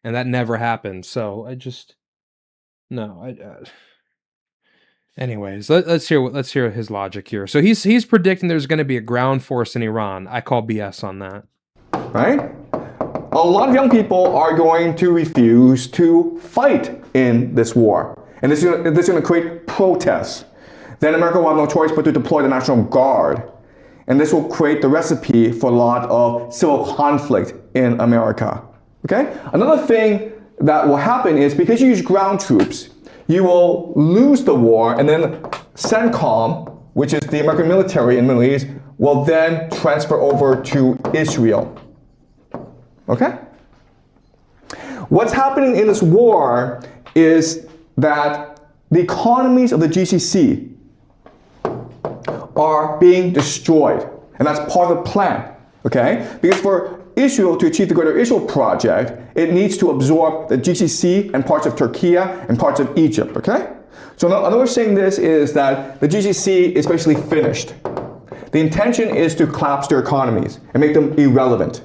and that never happened. So anyways, let's hear his logic here. So he's predicting there's going to be a ground force in Iran. I call BS on that. Right? A lot of young people are going to refuse to fight in this war. And this is going to create protests. Then America will have no choice but to deploy the National Guard. And this will create the recipe for a lot of civil conflict in America. Okay? Another thing that will happen is because you use ground troops, you will lose the war, and then CENTCOM, which is the American military in the Middle East, will then transfer over to Israel. Okay? What's happening in this war is that the economies of the GCC are being destroyed. And that's part of the plan. Okay? Because for Israel to achieve the Greater Israel Project, it needs to absorb the GCC and parts of Turkey and parts of Egypt. Okay? So another way of saying this is that the GCC is basically finished. The intention is to collapse their economies and make them irrelevant.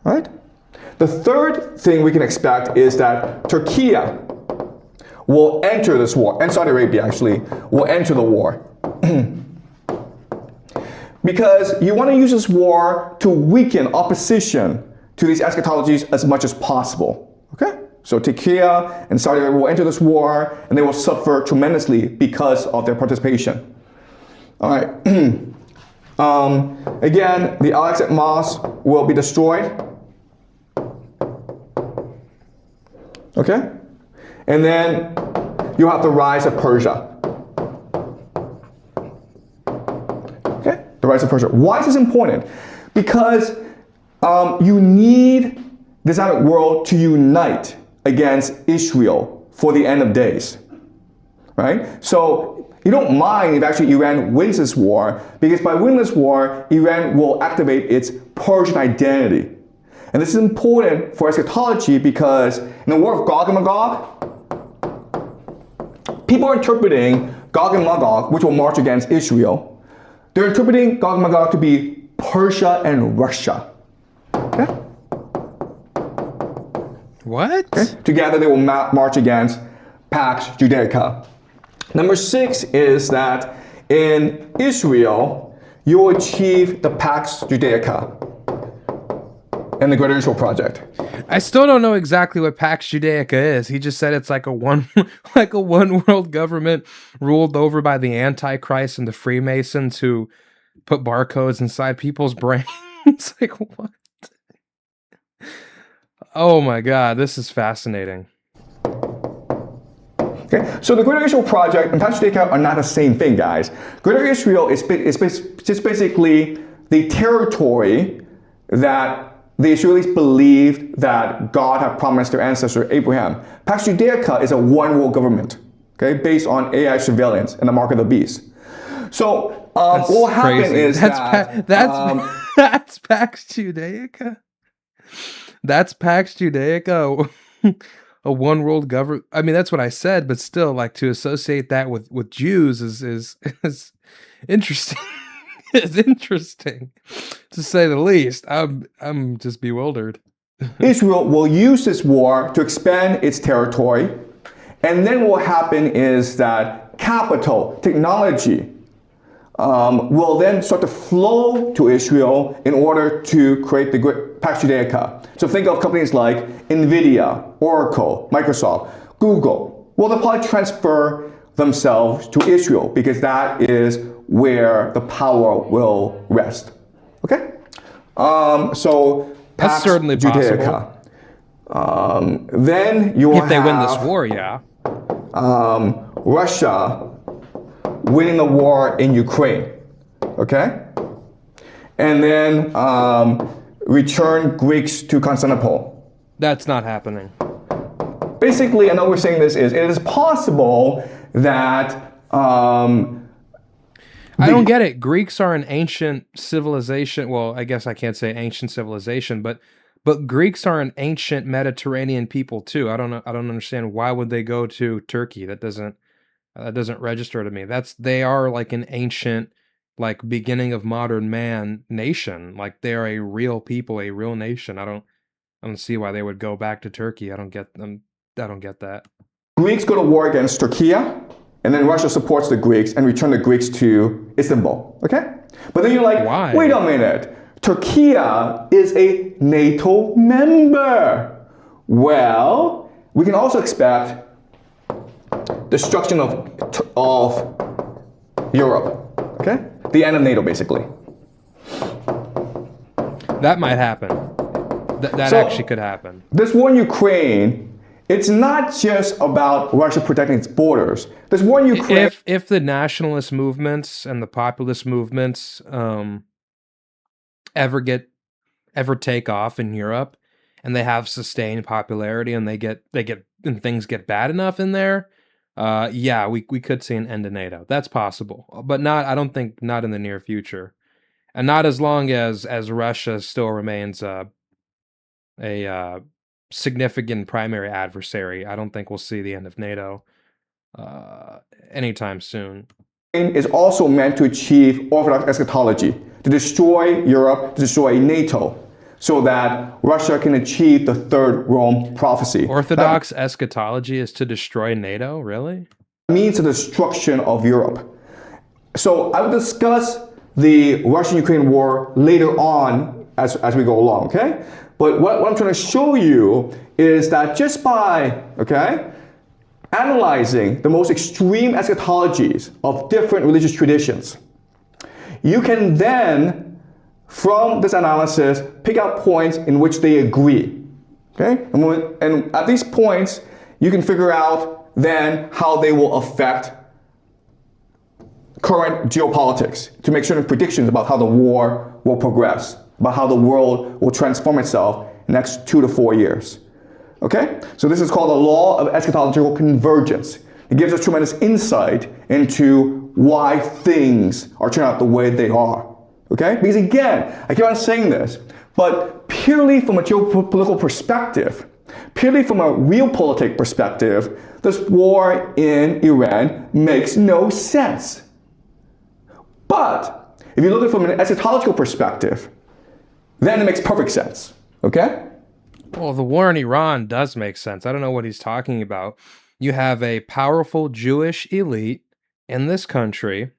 Right? The third thing we can expect is that Turkey will enter this war, and Saudi Arabia actually will enter the war. because you want to use this war to weaken opposition to these eschatologies as much as possible. Okay? So Turkey and Saudi Arabia will enter this war, and they will suffer tremendously because of their participation. All right. Again, the Al-Aqsa Mosque will be destroyed. Okay? And then you have the rise of Persia. Okay? The rise of Persia. Why is this important? Because you need the Islamic world to unite against Israel for the end of days. Right? So you don't mind if actually Iran wins this war, because by winning this war, Iran will activate its Persian identity. And this is important for eschatology because in the war of Gog and Magog, people are interpreting Gog and Magog, which will march against Israel. They're interpreting Gog and Magog to be Persia and Russia. Okay? What? Okay? Together they will march against Pax Judaica. Number 6 is that in Israel, you will achieve the Pax Judaica and the Greater Israel Project. I still don't know exactly what Pax Judaica is. He just said it's like a one world government ruled over by the Antichrist and the Freemasons who put barcodes inside people's brains. Like, what? Oh my God, this is fascinating. Okay, so the Greater Israel Project and Pax Judaica are not the same thing, guys. Greater Israel is just basically the territory that the Israelis believed that God had promised their ancestor Abraham. Pax Judaica is a one world government, okay, based on AI surveillance and the mark of the beast. So what will happen is that's Pax Judaica. That's Pax Judaica. A one world government. I mean, that's what I said, but still, like, to associate that with Jews is interesting. It's interesting, to say the least. I'm just bewildered. Israel will use this war to expand its territory, and then what will happen is that capital, technology, will then start to flow to Israel in order to create the Pax Judaica. So think of companies like NVIDIA, Oracle, Microsoft, Google. Well, they'll probably transfer themselves to Israel because that is where the power will rest. Okay? So that's Pax certainly Judaica. Possible. Then you will if they win this war, yeah. Russia winning the war in Ukraine, okay? And then return Greeks to Constantinople. That's not happening. Basically, and we're saying this is, it is possible that I don't get it. Greeks are an ancient civilization. Well, I guess I can't say ancient civilization, but Greeks are an ancient Mediterranean people too. I don't understand why would they go to Turkey. That doesn't register to me. They are like an ancient, like, beginning of modern man nation. Like, they're a real people, a real nation. I don't see why they would go back to Turkey. I don't get that. Greeks go to war against Turkey, and then Russia supports the Greeks and return the Greeks to Istanbul. Okay? But then you're like, why? Wait a minute. Turkey is a NATO member. Well, we can also expect destruction of Europe. Okay? The end of NATO, basically. That might happen. That actually could happen. This war in Ukraine, it's not just about Russia protecting its borders. This war in Ukraine... If the nationalist movements and the populist movements ever take off in Europe, and they have sustained popularity, and and things get bad enough in there, yeah, we could see an end to NATO. That's possible, but I don't think not in the near future, and not as long as Russia still remains a significant primary adversary. I don't think we'll see the end of NATO anytime soon. Is also meant to achieve Orthodox eschatology, to destroy Europe, to destroy NATO, so that Russia can achieve the third Rome prophecy. Orthodox eschatology is to destroy NATO, really? It means the destruction of Europe. So I will discuss the Russian-Ukraine war later on as we go along, okay? But what I'm trying to show you is that just by, okay, analyzing the most extreme eschatologies of different religious traditions, you can then, from this analysis, pick out points in which they agree, okay? And at these points, you can figure out then how they will affect current geopolitics, to make certain predictions about how the war will progress, about how the world will transform itself in the next 2 to 4 years. Okay? So this is called the law of eschatological convergence. It gives us tremendous insight into why things are turning out the way they are. Okay? Because again, I keep on saying this, but purely from a geopolitical perspective, purely from a realpolitik perspective, this war in Iran makes no sense. But if you look at it from an eschatological perspective, then it makes perfect sense. Okay? Well, the war in Iran does make sense. I don't know what he's talking about. You have a powerful Jewish elite in this country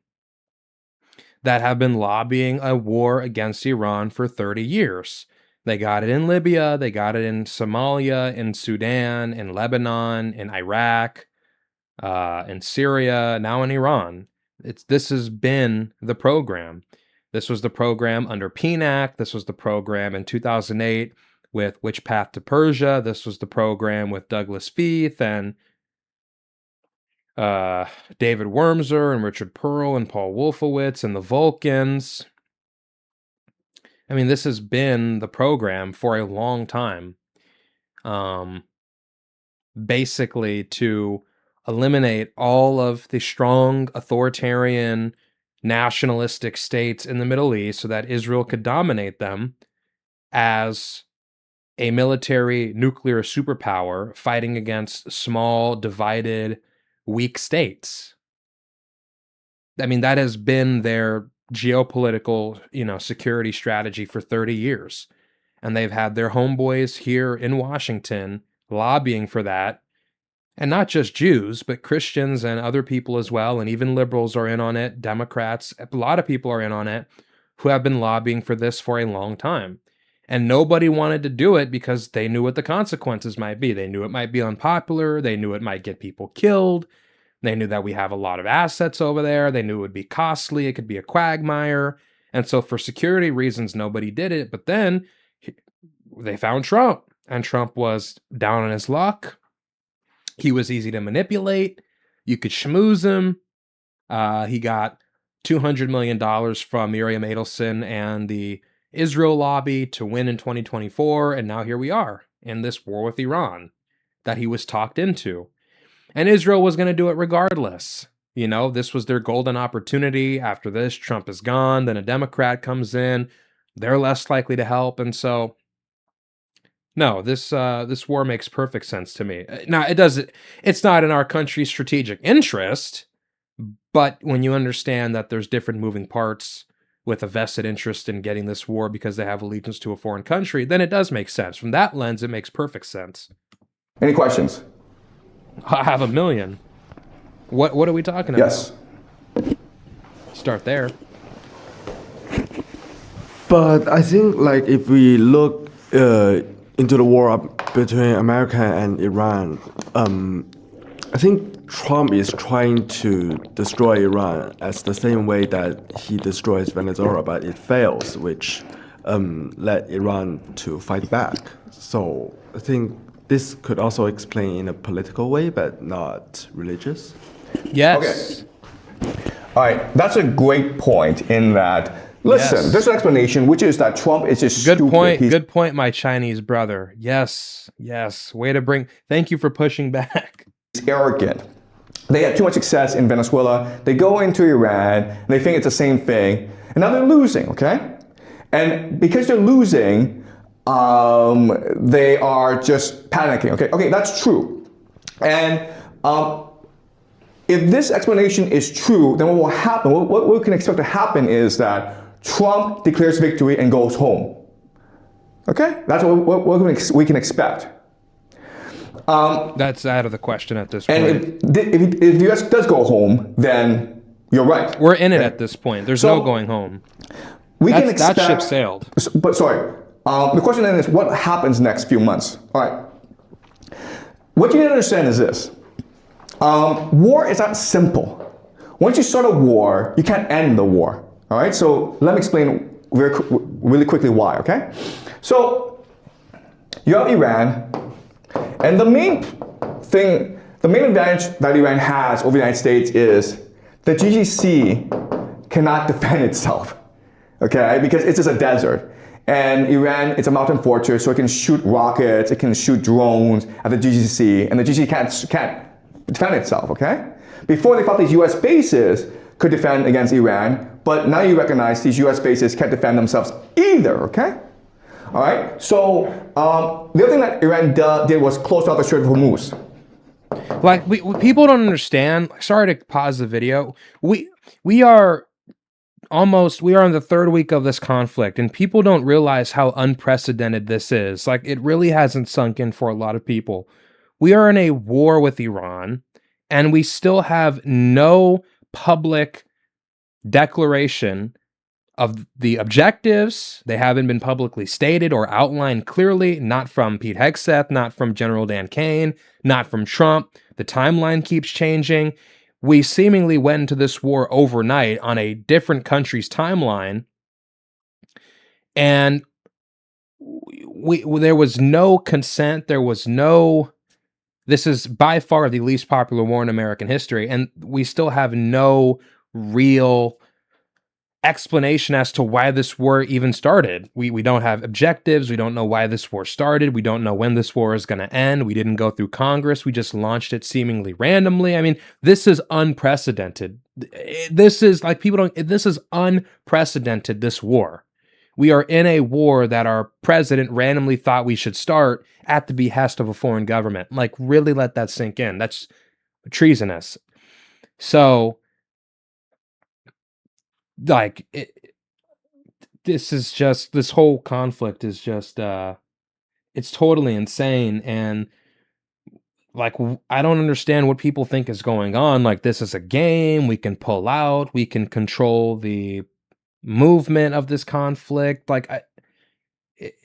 that have been lobbying a war against Iran for 30 years. They got it in Libya, they got it in Somalia, in Sudan, in Lebanon, in Iraq, in Syria, now in Iran. This has been the program. This was the program under PNAC. This was the program in 2008 with Which Path to Persia. This was the program with Douglas Feith and David Wormser and Richard Pearl and Paul Wolfowitz and the Vulcans. I mean, this has been the program for a long time. Basically to eliminate all of the strong authoritarian nationalistic states in the Middle East so that Israel could dominate them as a military nuclear superpower fighting against small, divided, weak states. I mean, that has been their geopolitical, security strategy for 30 years. And they've had their homeboys here in Washington lobbying for that. And not just Jews, but Christians and other people as well. And even liberals are in on it. Democrats, a lot of people are in on it who have been lobbying for this for a long time. And nobody wanted to do it because they knew what the consequences might be. They knew it might be unpopular. They knew it might get people killed. They knew that we have a lot of assets over there. They knew it would be costly. It could be a quagmire. And so for security reasons, nobody did it. But then they found Trump. And Trump was down on his luck. He was easy to manipulate. You could schmooze him. He got $200 million from Miriam Adelson and the Israel lobby to win in 2024. And now here we are in this war with Iran that he was talked into. And Israel was going to do it regardless. This was their golden opportunity. After this, Trump is gone. Then a Democrat comes in. They're less likely to help. And so no, this war makes perfect sense to me. Now, it's not in our country's strategic interest, but when you understand that there's different moving parts with a vested interest in getting this war because they have allegiance to a foreign country, then it does make sense. From that lens, it makes perfect sense. Any questions? I have a million. What are we talking about? Yes. Start there. But I think, if we look into the war between America and Iran, I think Trump is trying to destroy Iran as the same way that he destroys Venezuela, but it fails, which led Iran to fight back. So I think this could also explain in a political way, but not religious. Yes. Okay. All right, that's a great point in that. Listen, there's an explanation, which is that Trump is just good stupid. Good point, my Chinese brother. Yes. Way to thank you for pushing back. He's arrogant. They had too much success in Venezuela. They go into Iran, and they think it's the same thing. And now they're losing, okay? And because they're losing, they are just panicking, okay? Okay, that's true. And if this explanation is true, then what will happen, what we can expect to happen is that Trump declares victory and goes home. Okay? That's what we can expect. That's out of the question at this point. And if the U.S. does go home, then You're right. We're in it Okay. at this point. There's So, no going home. We can expect, that ship sailed. But sorry, the question then is what happens next few months? All right. What you need to understand is this. War is not simple. Once you start a war, you can't end the war. All right. So let me explain really quickly why. Okay. So you have Iran, and the main advantage that Iran has over the United States is the GCC cannot defend itself. Okay, because it's just a desert. And Iran, it's a mountain fortress, so it can shoot rockets, it can shoot drones at the GCC, and the GCC can't defend itself, okay? Before they thought these US bases could defend against Iran, but now you recognize these US bases can't defend themselves either, okay? All right, so the other thing that Iran did was close out the Strait of Hormuz. Like, people don't understand. Sorry to pause the video. We are in the third week of this conflict, and people don't realize how unprecedented this is. Like, it really hasn't sunk in for a lot of people. We are in a war with Iran, and we still have no public declaration of the objectives. They haven't been publicly stated or outlined clearly, not from Pete Hegseth, not from General Dan Kane, not from Trump. The timeline keeps changing. We seemingly went into this war overnight on a different country's timeline, and there was no consent. This is by far the least popular war in American history, and we still have no real explanation as to why this war even started. We don't have objectives. We don't know why this war started. We don't know when this war is going to end. We didn't go through Congress. We just launched it seemingly randomly. I mean, this is unprecedented. This is unprecedented, this war. We are in a war that our president randomly thought we should start at the behest of a foreign government. Like, really let that sink in. That's treasonous. So, like, this whole conflict is just, it's totally insane. And like, I don't understand what people think is going on. Like, this is a game. We can pull out. We can control the movement of this conflict. Like,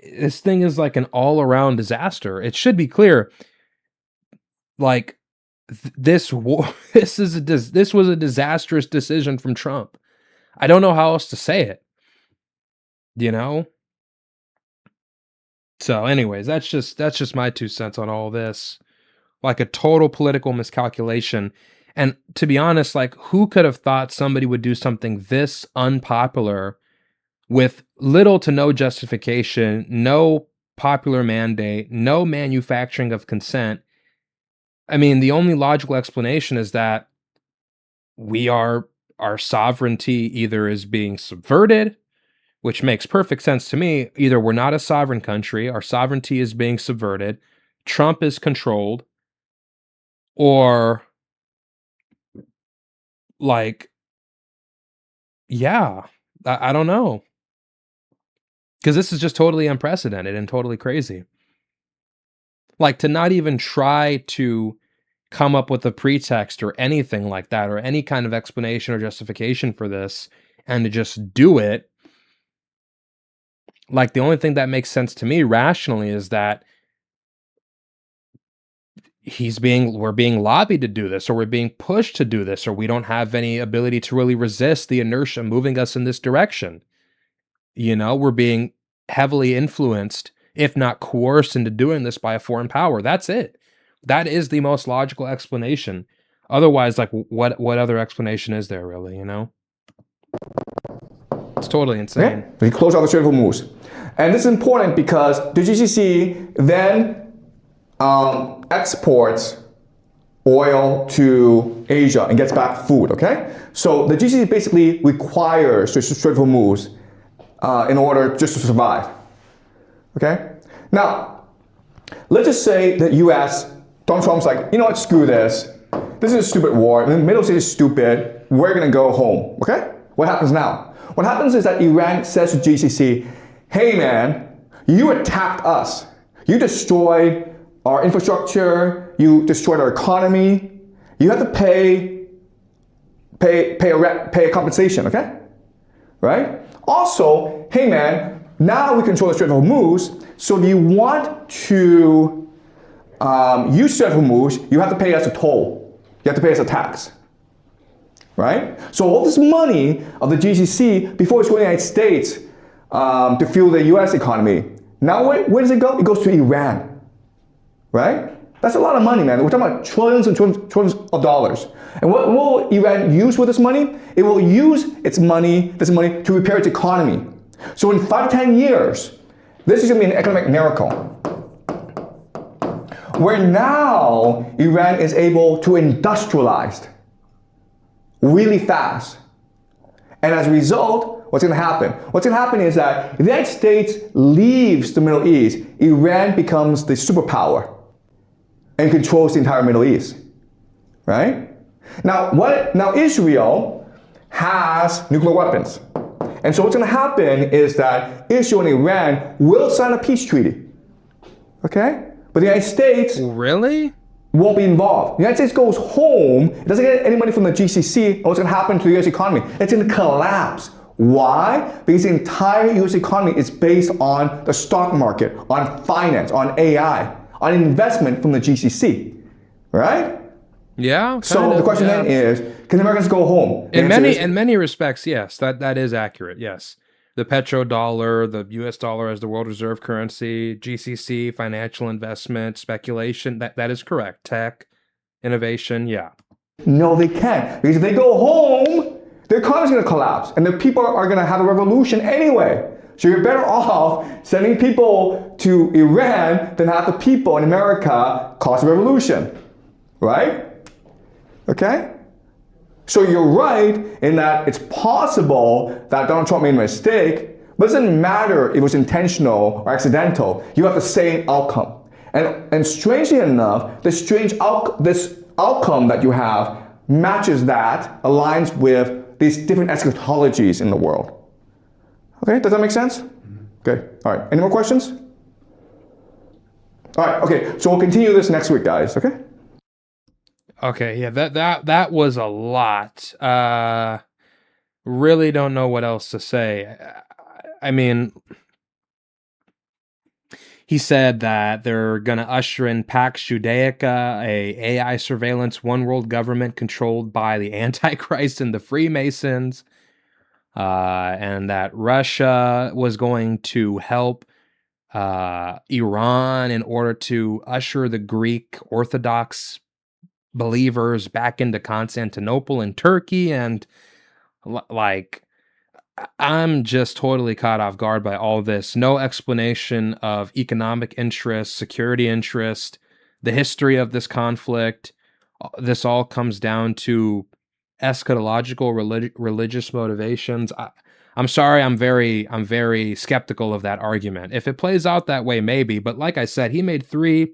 this thing is like an all-around disaster. It should be clear. Like, this war, this was a disastrous decision from Trump. I don't know how else to say it, you know? So anyways, that's just my 2 cents on all this. Like, a total political miscalculation. And to be honest, like, who could have thought somebody would do something this unpopular with little to no justification, no popular mandate, no manufacturing of consent? I mean, the only logical explanation is that our sovereignty either is being subverted, which makes perfect sense to me. Either we're not a sovereign country, our sovereignty is being subverted, Trump is controlled, or like, yeah, I don't know. Because this is just totally unprecedented and totally crazy. Like, to not even try to come up with a pretext or anything like that, or any kind of explanation or justification for this, and to just do it. Like, the only thing that makes sense to me rationally is that we're being lobbied to do this, or we're being pushed to do this, or we don't have any ability to really resist the inertia moving us in this direction. You know, we're being heavily influenced, if not coerced into doing this by a foreign power. That's it. That is the most logical explanation. Otherwise, like, what other explanation is there, really, you know? It's totally insane. Yeah. We close out the Strait of Hormuz. And this is important because the GCC then exports oil to Asia and gets back food, okay? So the GCC basically requires the Strait of Hormuz in order just to survive, okay? Now, let's just say that US, Donald Trump's like, you know what, screw this. This is a stupid war. The Middle East is stupid. We're gonna go home, okay? What happens now? What happens is that Iran says to GCC, hey man, you attacked us. You destroyed our infrastructure. You destroyed our economy. You have to pay pay a compensation, okay? Right? Also, hey man, now we control the Strait of Hormuz, so if you want to use Strait of Hormuz, you have to pay us a toll. You have to pay us a tax. Right? So all this money of the GCC, before it's going to the United States to fuel the US economy, now where does it go? It goes to Iran. Right? That's a lot of money, man. We're talking about trillions and trillions of dollars. And what will Iran use with this money? It will use this money to repair its economy. So in 5 to 10 years, this is going to be an economic miracle. Where now Iran is able to industrialize really fast. And as a result, what's going to happen? What's going to happen is that if the United States leaves the Middle East, Iran becomes the superpower and controls the entire Middle East, right? Now Israel has nuclear weapons. And so what's going to happen is that Israel and Iran will sign a peace treaty, okay? But the United States really won't be involved. The United States goes home, it doesn't get any money from the GCC, what's going to happen to the US economy? It's going to collapse. Why? Because the entire US economy is based on the stock market, on finance, on AI, on investment from the GCC, right? Yeah. So the question then is, can Americans go home? In many respects, yes, that is accurate. Yes, the petrodollar, the U.S. dollar as the world reserve currency, GCC, financial investment, speculation. That is correct. Tech, innovation. Yeah. No, they can't, because if they go home, the economy's going to collapse, and the people are going to have a revolution anyway. So you're better off sending people to Iran than have the people in America cause a revolution, right? Okay? So you're right in that it's possible that Donald Trump made a mistake, but it doesn't matter if it was intentional or accidental. You have the same outcome. And strangely enough, this outcome that you have matches that, aligns with these different eschatologies in the world. Okay, does that make sense? Okay, all right. Any more questions? All right, okay, so we'll continue this next week, guys, okay? Okay, yeah, that was a lot. Really don't know what else to say. I mean, he said that they're going to usher in Pax Judaica, a AI surveillance one world government controlled by the Antichrist and the Freemasons, and that Russia was going to help Iran in order to usher the Greek Orthodox believers back into Constantinople and Turkey. And like, I'm just totally caught off guard by all this. No explanation of economic interest, security interest, the history of this conflict. This all comes down to eschatological religious motivations. I'm sorry, I'm very skeptical of that argument. If it plays out that way, maybe. But like I said, he made 3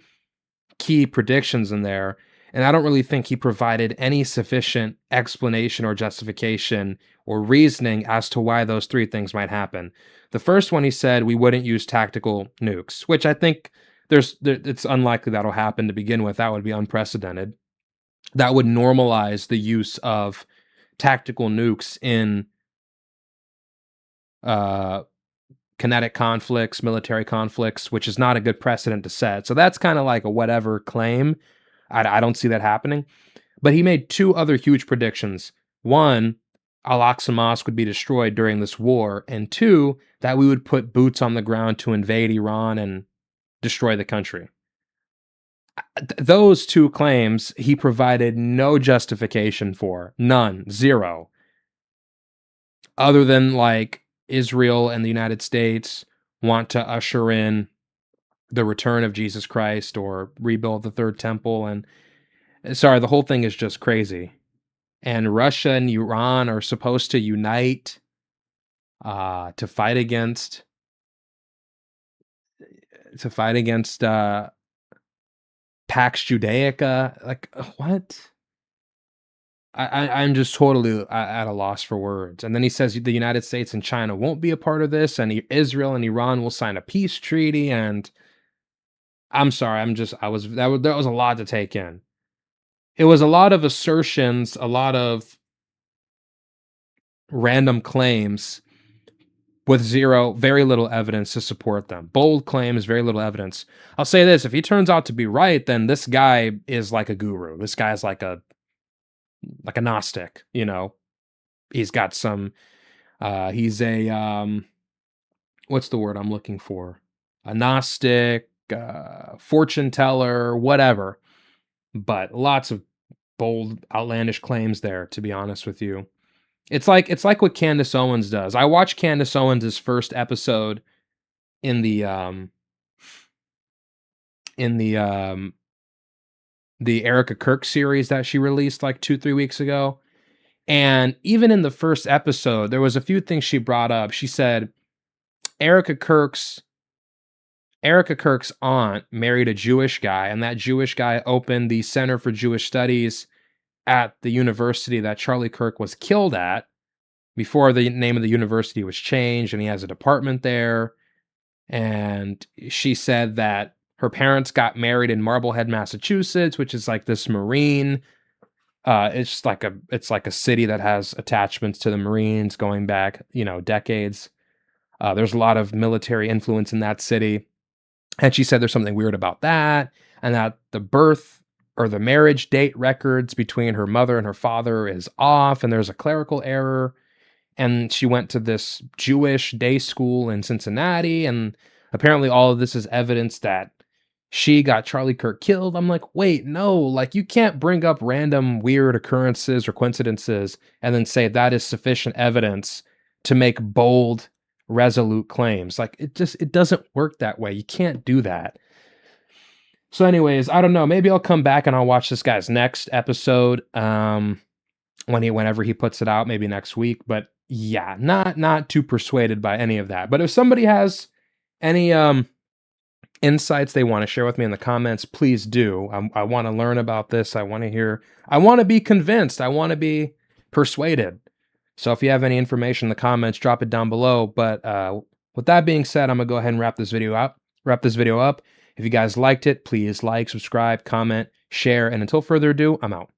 key predictions in there, and I don't really think he provided any sufficient explanation or justification or reasoning as to why those 3 things might happen. The first one, he said we wouldn't use tactical nukes, which I think it's unlikely that'll happen to begin with. That would be unprecedented. That would normalize the use of tactical nukes in kinetic conflicts, military conflicts, which is not a good precedent to set. So that's kind of like a whatever claim. I don't see that happening. But he made 2 other huge predictions. 1, Al-Aqsa Mosque would be destroyed during this war. And 2, that we would put boots on the ground to invade Iran and destroy the country. Those 2 claims he provided no justification for. None. 0. Other than like Israel and the United States want to usher in the return of Jesus Christ or rebuild the 3rd temple. And sorry, the whole thing is just crazy. And Russia and Iran are supposed to unite to fight against Pax Judaica. Like, what? I'm just totally at a loss for words. And then he says the United States and China won't be a part of this, and Israel and Iran will sign a peace treaty. And I'm sorry, that was a lot to take in. It was a lot of assertions, a lot of random claims with very little evidence to support them. Bold claims, very little evidence. I'll say this, if he turns out to be right, then this guy is like a guru. This guy's like a Gnostic, you know. He's got some he's a what's the word I'm looking for? A Gnostic, fortune teller, whatever. But lots of bold, outlandish claims there, to be honest with you. It's like what Candace Owens does. I watched Candace Owens' first episode in the Erica Kirk series that she released like 2-3 weeks ago. And even in the first episode, there was a few things she brought up. She said Erica Kirk's aunt married a Jewish guy, and that Jewish guy opened the Center for Jewish Studies at the university that Charlie Kirk was killed at before the name of the university was changed, and he has a department there. And she said that her parents got married in Marblehead, Massachusetts, which is like this Marine. It's like a city that has attachments to the Marines going back, decades. There's a lot of military influence in that city. And she said there's something weird about that, and that the birth or the marriage date records between her mother and her father is off, and there's a clerical error. And she went to this Jewish day school in Cincinnati, and apparently all of this is evidence that she got Charlie Kirk killed. I'm like, wait, no, like you can't bring up random weird occurrences or coincidences and then say that is sufficient evidence to make bold, resolute claims. Like it doesn't work that way. You can't do that. So anyways, I don't know. Maybe I'll come back and I'll watch this guy's next episode whenever he puts it out, maybe next week. But yeah, not too persuaded by any of that. But if somebody has any insights they want to share with me in the comments, please do. I want to learn about this. I want to hear. I want to be convinced. I want to be persuaded. So if you have any information in the comments, drop it down below. But with that being said, I'm gonna go ahead and wrap this video up. If you guys liked it, please like, subscribe, comment, share, and until further ado, I'm out.